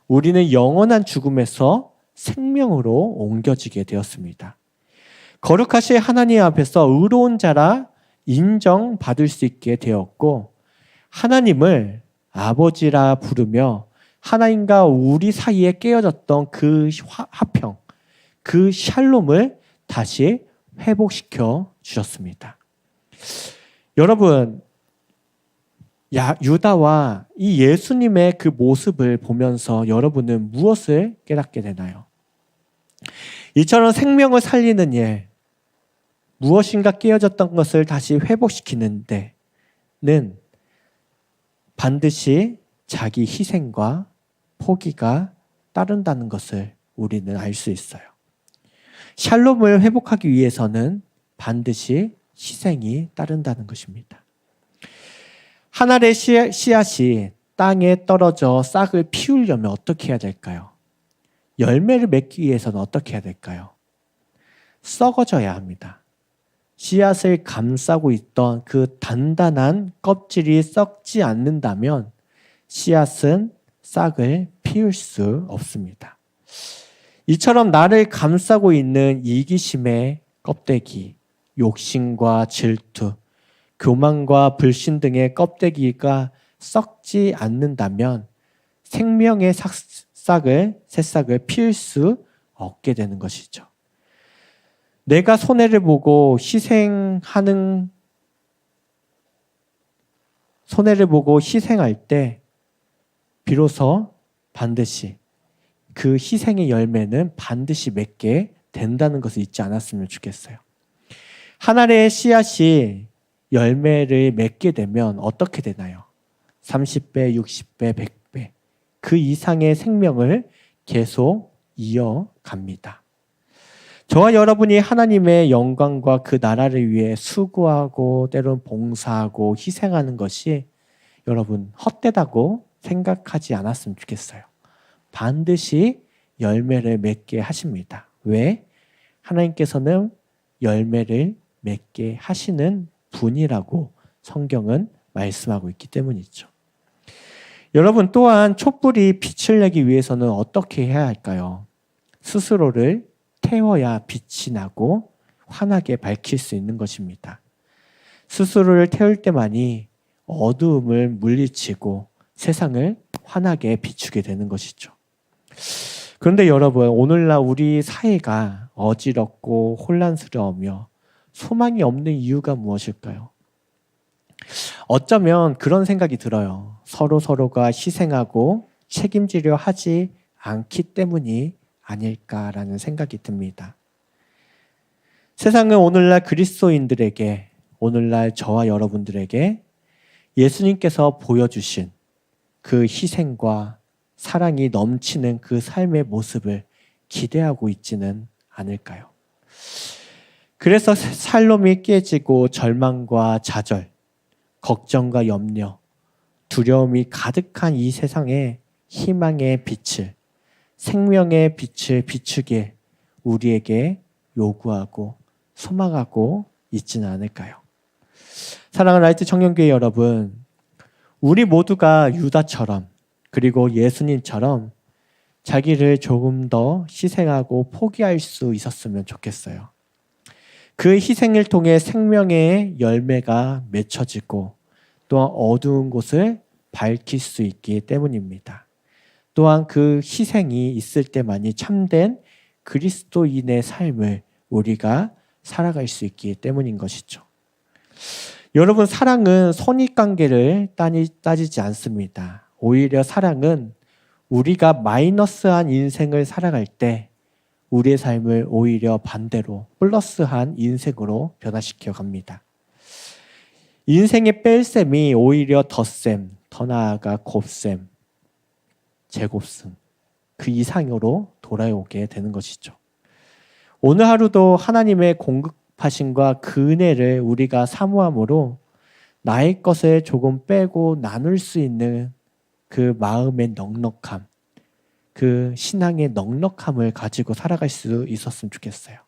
우리는 영원한 죽음에서 생명으로 옮겨지게 되었습니다. 거룩하신 하나님 앞에서 의로운 자라 인정받을 수 있게 되었고 하나님을 아버지라 부르며 하나님과 우리 사이에 깨어졌던 그 화평, 그 샬롬을 다시 회복시켜 주셨습니다. 여러분, 유다와 이 예수님의 그 모습을 보면서 여러분은 무엇을 깨닫게 되나요? 이처럼 생명을 살리는 일, 무엇인가 깨어졌던 것을 다시 회복시키는 데는 반드시 자기 희생과 포기가 따른다는 것을 우리는 알 수 있어요. 샬롬을 회복하기 위해서는 반드시 희생이 따른다는 것입니다. 한 알의 씨앗이 땅에 떨어져 싹을 피우려면 어떻게 해야 될까요? 열매를 맺기 위해서는 어떻게 해야 될까요? 썩어져야 합니다. 씨앗을 감싸고 있던 그 단단한 껍질이 썩지 않는다면 씨앗은 싹을 피울 수 없습니다. 이처럼 나를 감싸고 있는 이기심의 껍데기, 욕심과 질투, 교만과 불신 등의 껍데기가 썩지 않는다면 생명의 새싹을 피울 수 없게 되는 것이죠. 내가 손해를 보고 희생할 때 비로소 반드시 그 희생의 열매는 반드시 맺게 된다는 것을 잊지 않았으면 좋겠어요. 하나의 씨앗이 열매를 맺게 되면 어떻게 되나요? 30배, 60배, 100배 그 이상의 생명을 계속 이어갑니다. 저와 여러분이 하나님의 영광과 그 나라를 위해 수고하고 때로는 봉사하고 희생하는 것이 여러분 헛되다고 생각하지 않았으면 좋겠어요. 반드시 열매를 맺게 하십니다. 왜? 하나님께서는 열매를 맺게 하시는 분이라고 성경은 말씀하고 있기 때문이죠. 여러분 또한 촛불이 빛을 내기 위해서는 어떻게 해야 할까요? 스스로를 태워야 빛이 나고 환하게 밝힐 수 있는 것입니다. 스스로를 태울 때만이 어두움을 물리치고 세상을 환하게 비추게 되는 것이죠. 그런데 여러분, 오늘날 우리 사회가 어지럽고 혼란스러우며 소망이 없는 이유가 무엇일까요? 어쩌면 그런 생각이 들어요. 서로가 희생하고 책임지려 하지 않기 때문이 아닐까라는 생각이 듭니다. 세상은 오늘날 그리스도인들에게, 오늘날 저와 여러분들에게 예수님께서 보여주신 그 희생과 사랑이 넘치는 그 삶의 모습을 기대하고 있지는 않을까요? 그래서 샬롬이 깨지고 절망과 좌절, 걱정과 염려, 두려움이 가득한 이 세상에 희망의 빛을, 생명의 빛을 비추길 우리에게 요구하고 소망하고 있지는 않을까요? 사랑하는 라이트 청년교회 여러분, 우리 모두가 유다처럼 그리고 예수님처럼 자기를 조금 더 희생하고 포기할 수 있었으면 좋겠어요. 그 희생을 통해 생명의 열매가 맺혀지고 또한 어두운 곳을 밝힐 수 있기 때문입니다. 또한 그 희생이 있을 때만이 참된 그리스도인의 삶을 우리가 살아갈 수 있기 때문인 것이죠. 여러분, 사랑은 선입관계를 따지지 않습니다. 오히려 사랑은 우리가 마이너스한 인생을 살아갈 때 우리의 삶을 오히려 반대로 플러스한 인생으로 변화시켜 갑니다. 인생의 뺄셈이 오히려 덧셈, 더 나아가 곱셈, 제곱셈, 그 이상으로 돌아오게 되는 것이죠. 오늘 하루도 하나님의 공급하심과 그 은혜를 우리가 사모함으로 나의 것을 조금 빼고 나눌 수 있는 그 마음의 넉넉함, 그 신앙의 넉넉함을 가지고 살아갈 수 있었으면 좋겠어요.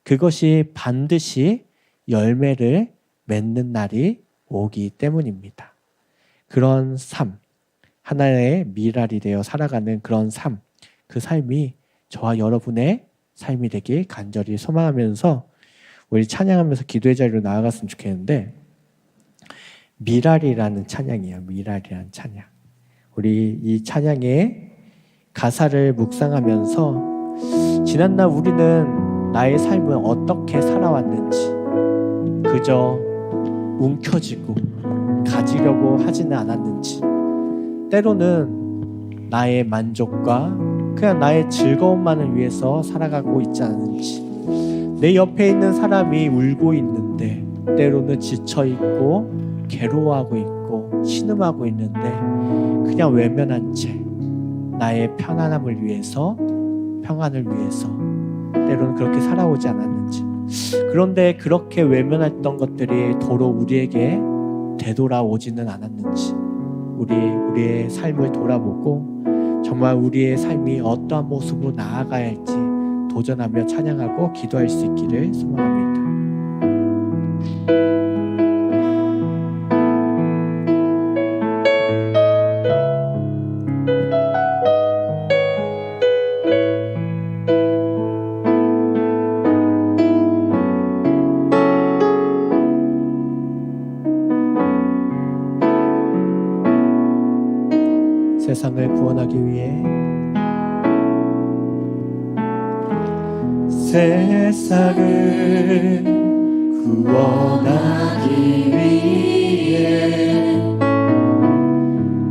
그것이 반드시 열매를 맺는 날이 오기 때문입니다. 그런 삶, 하나의 미랄이 되어 살아가는 그런 삶, 그 삶이 저와 여러분의 삶이 되길 간절히 소망하면서 우리 찬양하면서 기도의 자리로 나아갔으면 좋겠는데, 미랄이라는 찬양이에요. 미랄이라는 찬양. 우리 이 찬양의 가사를 묵상하면서 지난날 우리는 나의 삶을 어떻게 살아왔는지, 그저 움켜쥐고 가지려고 하지는 않았는지, 때로는 나의 만족과 그냥 나의 즐거움만을 위해서 살아가고 있지 않은지, 내 옆에 있는 사람이 울고 있는데 때로는 지쳐있고 괴로워하고 있고 신음하고 있는데 그냥 외면한 채 나의 편안함을 위해서, 평안을 위해서 때로는 그렇게 살아오지 않았는지, 그런데 그렇게 외면했던 것들이 도로 우리에게 되돌아오지는 않았는지, 우리의 삶을 돌아보고 정말 우리의 삶이 어떠한 모습으로 나아가야 할지 도전하며 찬양하고 기도할 수 있기를 소망합니다. 세상을 구원하기 위해, 세상을 구원하기 위해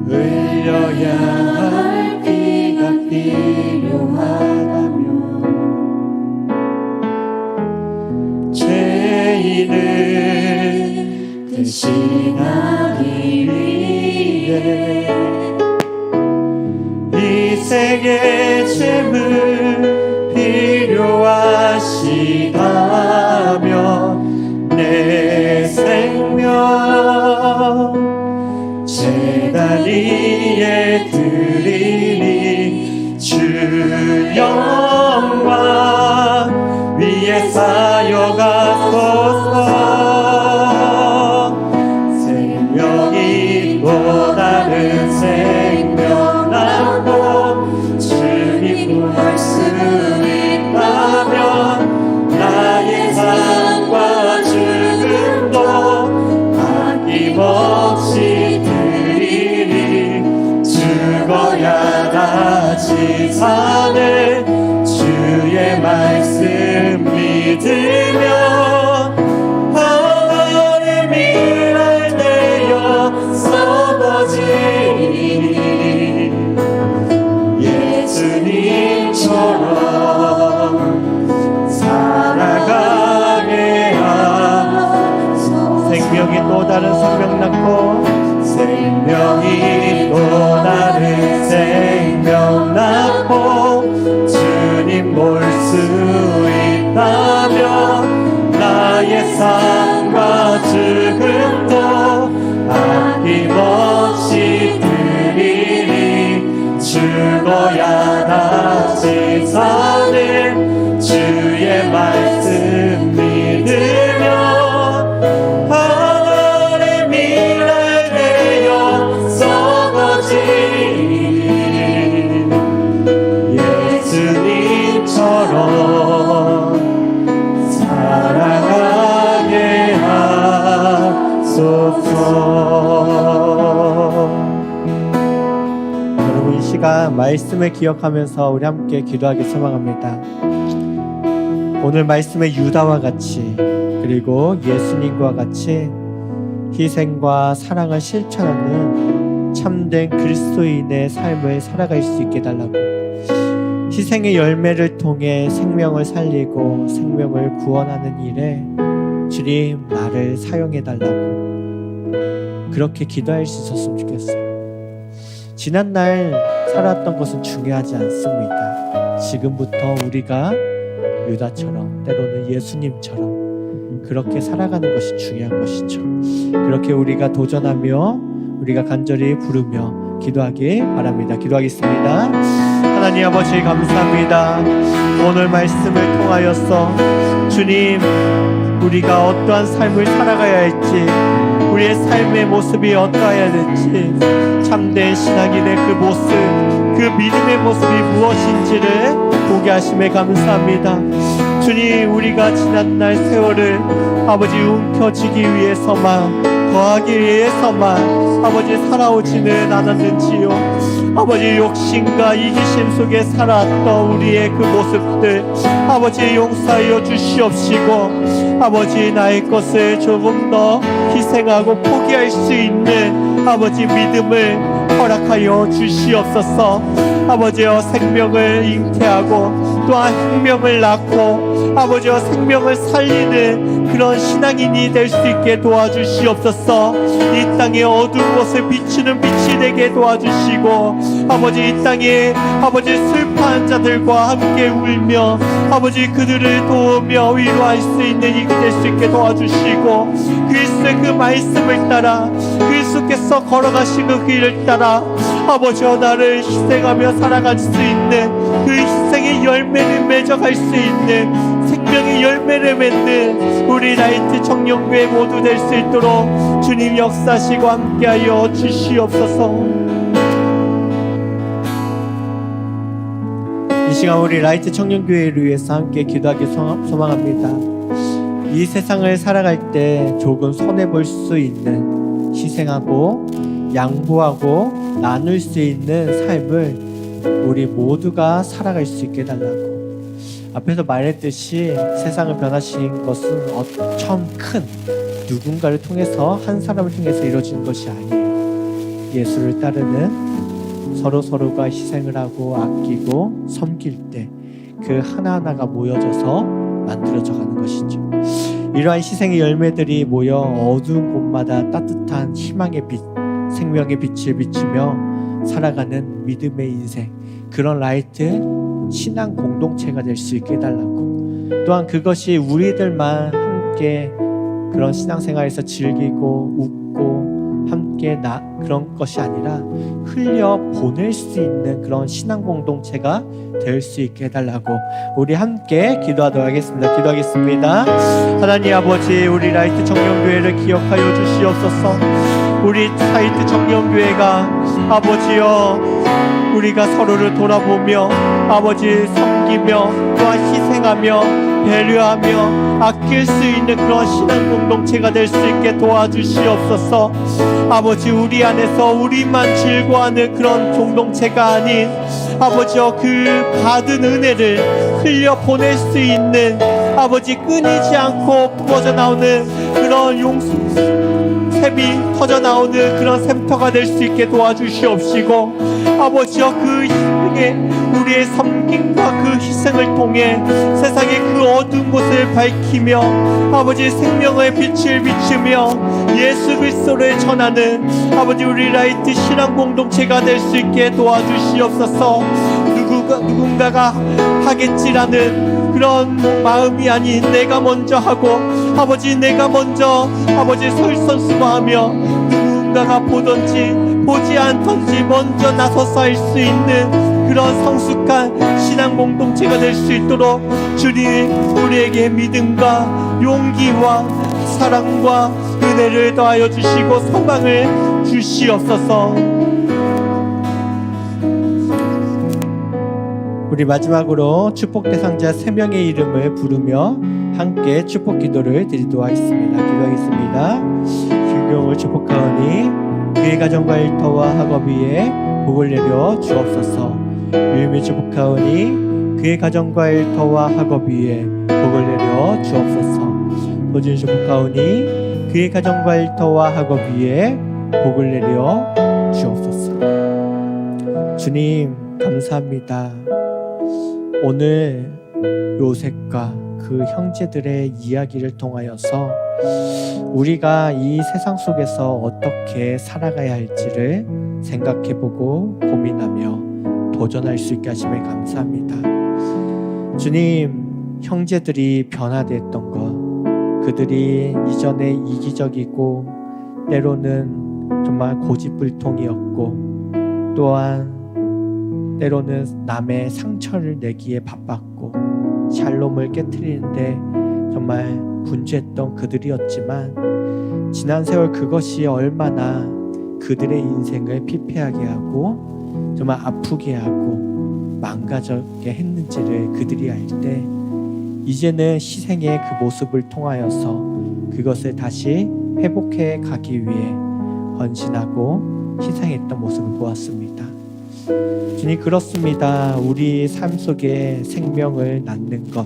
흘려야 할 피가 필요하다면 죄인을 대신하기 위해 이 세계 재물 필요하시다면 내 생명 제단 위에 드리니 주 영광 위에 쌓여가소서. 생명이 또 다른 생명 낳고 주님 볼 수 있다면 나의 삶과 죽음도 아낌없이 드리니 죽어야 다시 사네 주의 말씀 믿으며 하나님 일할 되어 썩어지니 예수님처럼 살아가게 하소서. 생명이 또 다른 생명 낳고 생명이 또 다른 생명 낳고 주님 볼 수 있다면 나의 삶과 죽음도 아낌없이 드리니 죽어야 다시 사는 주의 말씀 믿으며 하나님 일할 되어 썩어지니 예수님처럼 살아가게 하소서. 여러분, 이 시간 말씀을 기억하면서 우리 함께 기도하기 소망합니다. 오늘 말씀의 유다와 같이, 그리고 예수님과 같이 희생과 사랑을 실천하는 참된 그리스도인의 삶을 살아갈 수 있게 해달라고, 희생의 열매를 통해 생명을 살리고 생명을 구원하는 일에 주님 나를 사용해달라고 그렇게 기도할 수 있었으면 좋겠어요. 지난날 살았던 것은 중요하지 않습니다. 지금부터 우리가 유다처럼, 때로는 예수님처럼 그렇게 살아가는 것이 중요한 것이죠. 그렇게 우리가 도전하며 우리가 간절히 부르며 기도하기 바랍니다. 기도하겠습니다. 하나님 아버지 감사합니다. 오늘 말씀을 통하여서 주님, 우리가 어떠한 삶을 살아가야 할지, 우리의 삶의 모습이 어떠해야 될지, 참된 신앙인의 그 모습, 그 믿음의 모습이 무엇인지를 보게 하심에 감사합니다. 주님, 우리가 지난날 세월을 아버지 움켜쥐기 위해서만, 거하기 위해서만 아버지 살아오지는 않았는지요. 아버지 욕심과 이기심 속에 살아왔던 우리의 그 모습들 아버지 용서하여 주시옵시고, 아버지 나의 것을 조금 더 희생하고 포기할 수 있는 아버지 믿음을 허락하여 주시옵소서. 아버지여, 생명을 잉태하고 또한 생명을 낳고 아버지여 생명을 살리는 그런 신앙인이 될 수 있게 도와주시옵소서. 이 땅의 어두운 곳을 비추는 빛이 되게 도와주시고, 아버지 이 땅에 아버지 슬퍼한 자들과 함께 울며 아버지 그들을 도우며 위로할 수 있는 이가 될 수 있게 도와주시고, 그리스도의 그 말씀을 따라 그리스도께서 걸어가신 그 길을 따라 아버지여 나를 희생하며 살아갈 수 있는 그 희생의 열매를 맺어갈 수 있는 생명의 열매를 맺는 우리 라이트 청년교회 모두 될 수 있도록 주님 역사하시고 함께하여 주시옵소서. 이 시간 우리 라이트 청년교회를 위해서 함께 기도하기 소망합니다. 이 세상을 살아갈 때 조금 손해볼 수 있는, 희생하고 양보하고 나눌 수 있는 삶을 우리 모두가 살아갈 수 있게 해달라고. 앞에서 말했듯이 세상을 변화시킨 것은 엄청 큰 누군가를 통해서, 한 사람을 통해서 이루어지는 것이 아니에요. 예수를 따르는 서로가 희생을 하고 아끼고 섬길 때 그 하나하나가 모여져서 만들어져 가는 것이죠. 이러한 희생의 열매들이 모여 어두운 곳마다 따뜻한 희망의 빛, 생명의 빛을 비추며 살아가는 믿음의 인생, 그런 라이트 신앙 공동체가 될 수 있게 해달라고. 또한 그것이 우리들만 함께 그런 신앙생활에서 즐기고 웃고 함께 그런 것이 아니라 흘려 보낼 수 있는 그런 신앙 공동체가 될 수 있게 해달라고 우리 함께 기도하도록 하겠습니다. 기도하겠습니다. 하나님 아버지, 우리 라이트 청년교회를 기억하여 주시옵소서. 우리 라이트 청년교회가 아버지여, 우리가 서로를 돌아보며 아버지 섬기며 또한 희생하며 배려하며 아낄 수 있는 그런 신앙 공동체가 될 수 있게 도와주시옵소서. 아버지, 우리 안에서 우리만 즐거워하는 그런 공동체가 아닌 아버지여, 그 받은 은혜를 흘려 보낼 수 있는 아버지 끊이지 않고 부어져 나오는 그런 샘이 터져 나오는 그런 샘터가 될 수 있게 도와주시옵시고, 아버지여, 그 희생에 우리의 섬김과 그 희생을 통해 세상의 그 어두운 곳을 밝히며 아버지 생명의 빛을 비추며 예수 그리스도를 전하는 아버지 우리 라이트 신앙 공동체가 될 수 있게 도와주시옵소서. 누군가가 하겠지라는 그런 마음이 아닌 내가 먼저 하고 아버지 내가 먼저 아버지 솔선수범하며 누군가가 보든지 보지 않던지 먼저 나서서 할 수 있는 그런 성숙한 신앙 공동체가 될 수 있도록 주님 우리에게 믿음과 용기와 사랑과 은혜를 더하여 주시고 소망을 주시옵소서. 우리 마지막으로 축복 대상자 3명의 이름을 부르며 함께 축복 기도를 드리도록 하겠습니다. 기도하겠습니다. 김경을 축복하오니 그의 가정과 일터와 학업 위에 복을 내려 주옵소서. 유미 축복하오니 그의 가정과 일터와 학업 위에 복을 내려 주옵소서. 도준 축복하오니 그의 가정과 일터와 학업 위에 복을 내려 주옵소서. 주님 감사합니다. 오늘 요셉과 그 형제들의 이야기를 통하여서 우리가 이 세상 속에서 어떻게 살아가야 할지를 생각해보고 고민하며 도전할 수 있게 하심에 감사합니다. 주님, 형제들이 변화됐던 것, 그들이 이전에 이기적이고 때로는 정말 고집불통이었고 또한 때로는 남의 상처를 내기에 바빴고 샬롬을 깨트리는데 정말 분주했던 그들이었지만 지난 세월 그것이 얼마나 그들의 인생을 피폐하게 하고 정말 아프게 하고 망가지게 했는지를 그들이 알 때 이제는 희생의 그 모습을 통하여서 그것을 다시 회복해 가기 위해 헌신하고 희생했던 모습을 보았습니다. 주님, 그렇습니다. 우리 삶 속에 생명을 낳는 것,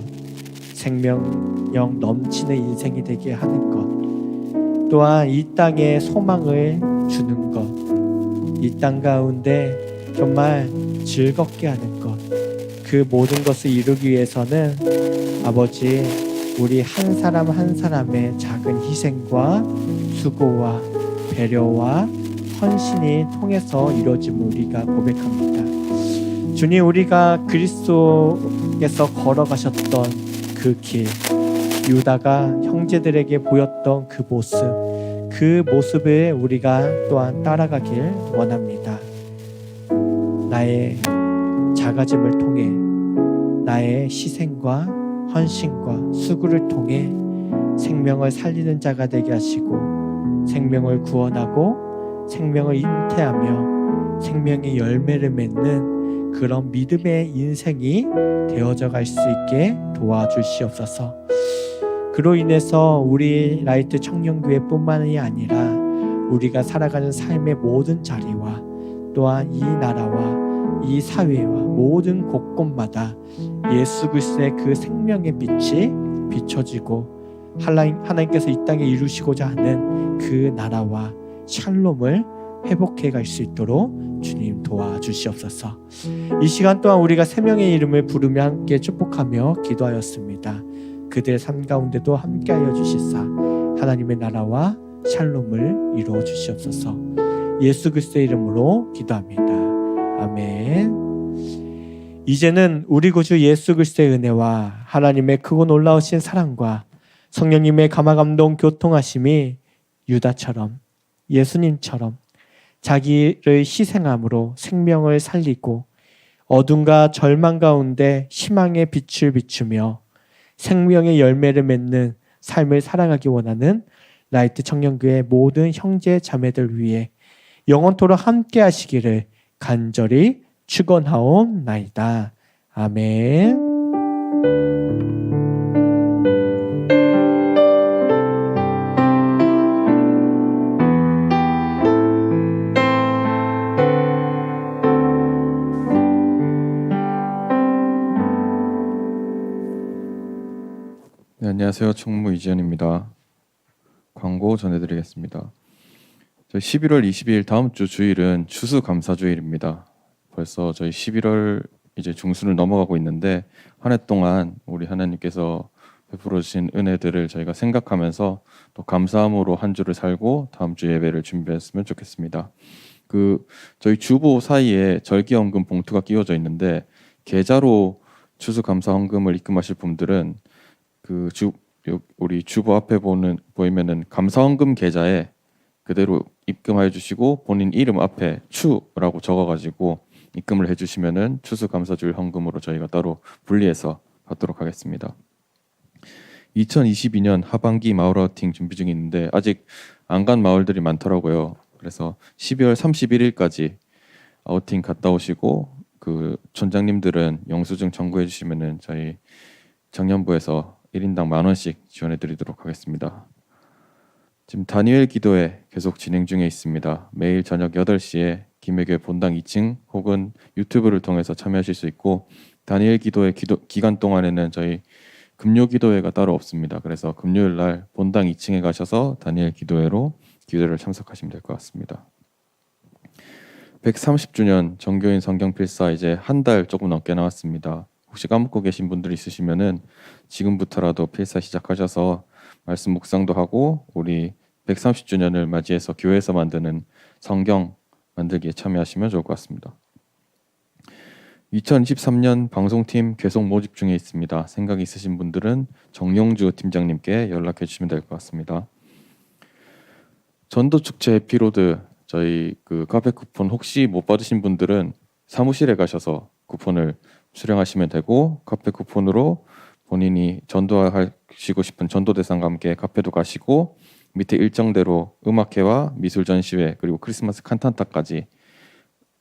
생명력 넘치는 인생이 되게 하는 것, 또한 이 땅에 소망을 주는 것, 이 땅 가운데 정말 즐겁게 하는 것, 그 모든 것을 이루기 위해서는 아버지, 우리 한 사람 한 사람의 작은 희생과 수고와 배려와 헌신이 통해서 이루어짐을 우리가 고백합니다. 주님, 우리가 그리스도께서 걸어가셨던 그 길, 유다가 형제들에게 보였던 그 모습을 우리가 또한 따라가길 원합니다. 나의 작아짐을 통해 나의 희생과 헌신과 수고를 통해 생명을 살리는 자가 되게 하시고 생명을 구원하고 생명을 잉태하며 생명의 열매를 맺는 그런 믿음의 인생이 되어져 갈 수 있게 도와주시옵소서. 그로 인해서 우리 라이트 청년교회뿐만이 아니라 우리가 살아가는 삶의 모든 자리와 또한 이 나라와 이 사회와 모든 곳곳마다 예수 그리스도의 그 생명의 빛이 비춰지고 하나님께서 이 땅에 이루시고자 하는 그 나라와 샬롬을 회복해 갈 수 있도록 주님 도와주시옵소서. 이 시간 또한 우리가 세 명의 이름을 부르며 함께 축복하며 기도하였습니다. 그들의 삶 가운데도 함께하여 주시사 하나님의 나라와 샬롬을 이루어 주시옵소서. 예수 그리스도의 이름으로 기도합니다. 아멘. 이제는 우리 구주 예수 그리스도의 은혜와 하나님의 크고 놀라우신 사랑과 성령님의 감화감동 교통하심이 유다처럼 예수님처럼 자기를 희생함으로 생명을 살리고 어둠과 절망 가운데 희망의 빛을 비추며 생명의 열매를 맺는 삶을 살아가기 원하는 라이트 청년교회 모든 형제 자매들 위해 영원토록 함께 하시기를 간절히 축원하옵나이다. 아멘. 네, 안녕하세요. 총무 이지현입니다. 광고 전해드리겠습니다. 저희 11월 22일 다음 주 주일은 추수감사주일입니다. 벌써 저희 11월 이제 중순을 넘어가고 있는데 한 해 동안 우리 하나님께서 베풀어 주신 은혜들을 저희가 생각하면서 또 감사함으로 한 주를 살고 다음 주 예배를 준비했으면 좋겠습니다. 저희 주보 사이에 절기헌금 봉투가 끼워져 있는데 계좌로 추수감사헌금을 입금하실 분들은 우리 주보 앞에 보이면은 감사헌금 계좌에 그대로 입금해 주시고 본인 이름 앞에 추라고 적어가지고 입금을 해주시면은 추수감사주일 헌금으로 저희가 따로 분리해서 받도록 하겠습니다. 2022년 하반기 마을 아우팅 준비 중에 있는데 아직 안 간 마을들이 많더라고요. 그래서 12월 31일까지 아우팅 갔다 오시고 그 촌장님들은 영수증 청구해 주시면은 저희 청년부에서 1인당 10,000원씩 지원해 드리도록 하겠습니다. 지금 다니엘 기도회 계속 진행 중에 있습니다. 매일 저녁 8시에 김해교회 본당 2층 혹은 유튜브를 통해서 참여하실 수 있고 다니엘 기도회 기간 동안에는 저희 금요 기도회가 따로 없습니다. 그래서 금요일 날 본당 2층에 가셔서 다니엘 기도회로 기도를 참석하시면 될 것 같습니다. 130주년 정교인 성경 필사 이제 한 달 조금 넘게 남았습니다. 혹시 까먹고 계신 분들 있으시면은 지금부터라도 필사 시작하셔서 말씀 묵상도 하고 우리 130주년을 맞이해서 교회에서 만드는 성경 만들기에 참여하시면 좋을 것 같습니다. 2023년 방송팀 계속 모집 중에 있습니다. 생각 있으신 분들은 정용주 팀장님께 연락해 주시면 될 것 같습니다. 전도축제 해피로드 저희 카페 쿠폰 혹시 못 받으신 분들은 사무실에 가셔서 쿠폰을 수령하시면 되고 카페 쿠폰으로 본인이 전도하시고 싶은 전도대상과 함께 카페도 가시고 밑에 일정대로 음악회와 미술 전시회 그리고 크리스마스 칸탄타까지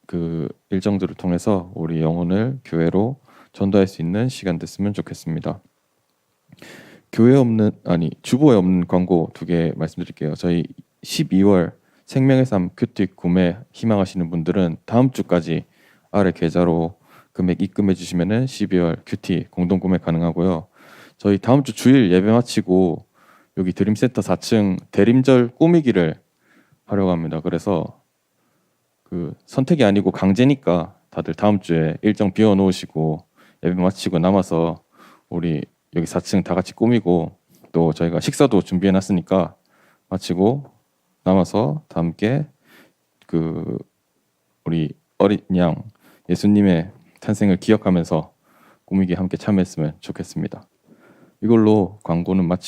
그 일정들을 통해서 우리 영혼을 교회로 전도할 수 있는 시간 됐으면 좋겠습니다. 주보에 없는 광고 2개 말씀드릴게요. 저희 12월 생명의 삶 큐티 구매 희망하시는 분들은 다음 주까지 아래 계좌로 금액 입금해 주시면은 12월 큐티 공동 구매 가능하고요. 저희 다음 주 주일 예배 마치고 여기 드림센터 4층 대림절 꾸미기를 하려고 합니다. 그래서 그 선택이 아니고 강제니까 다들 다음 주에 일정 비워 놓으시고 예배 마치고 남아서 우리 여기 4층 다 같이 꾸미고 또 저희가 식사도 준비해 놨으니까 마치고 남아서 다 함께 그 우리 어린 양 예수님의 탄생을 기억하면서 꾸미기 함께 참여했으면 좋겠습니다. 이걸로 광고는 마치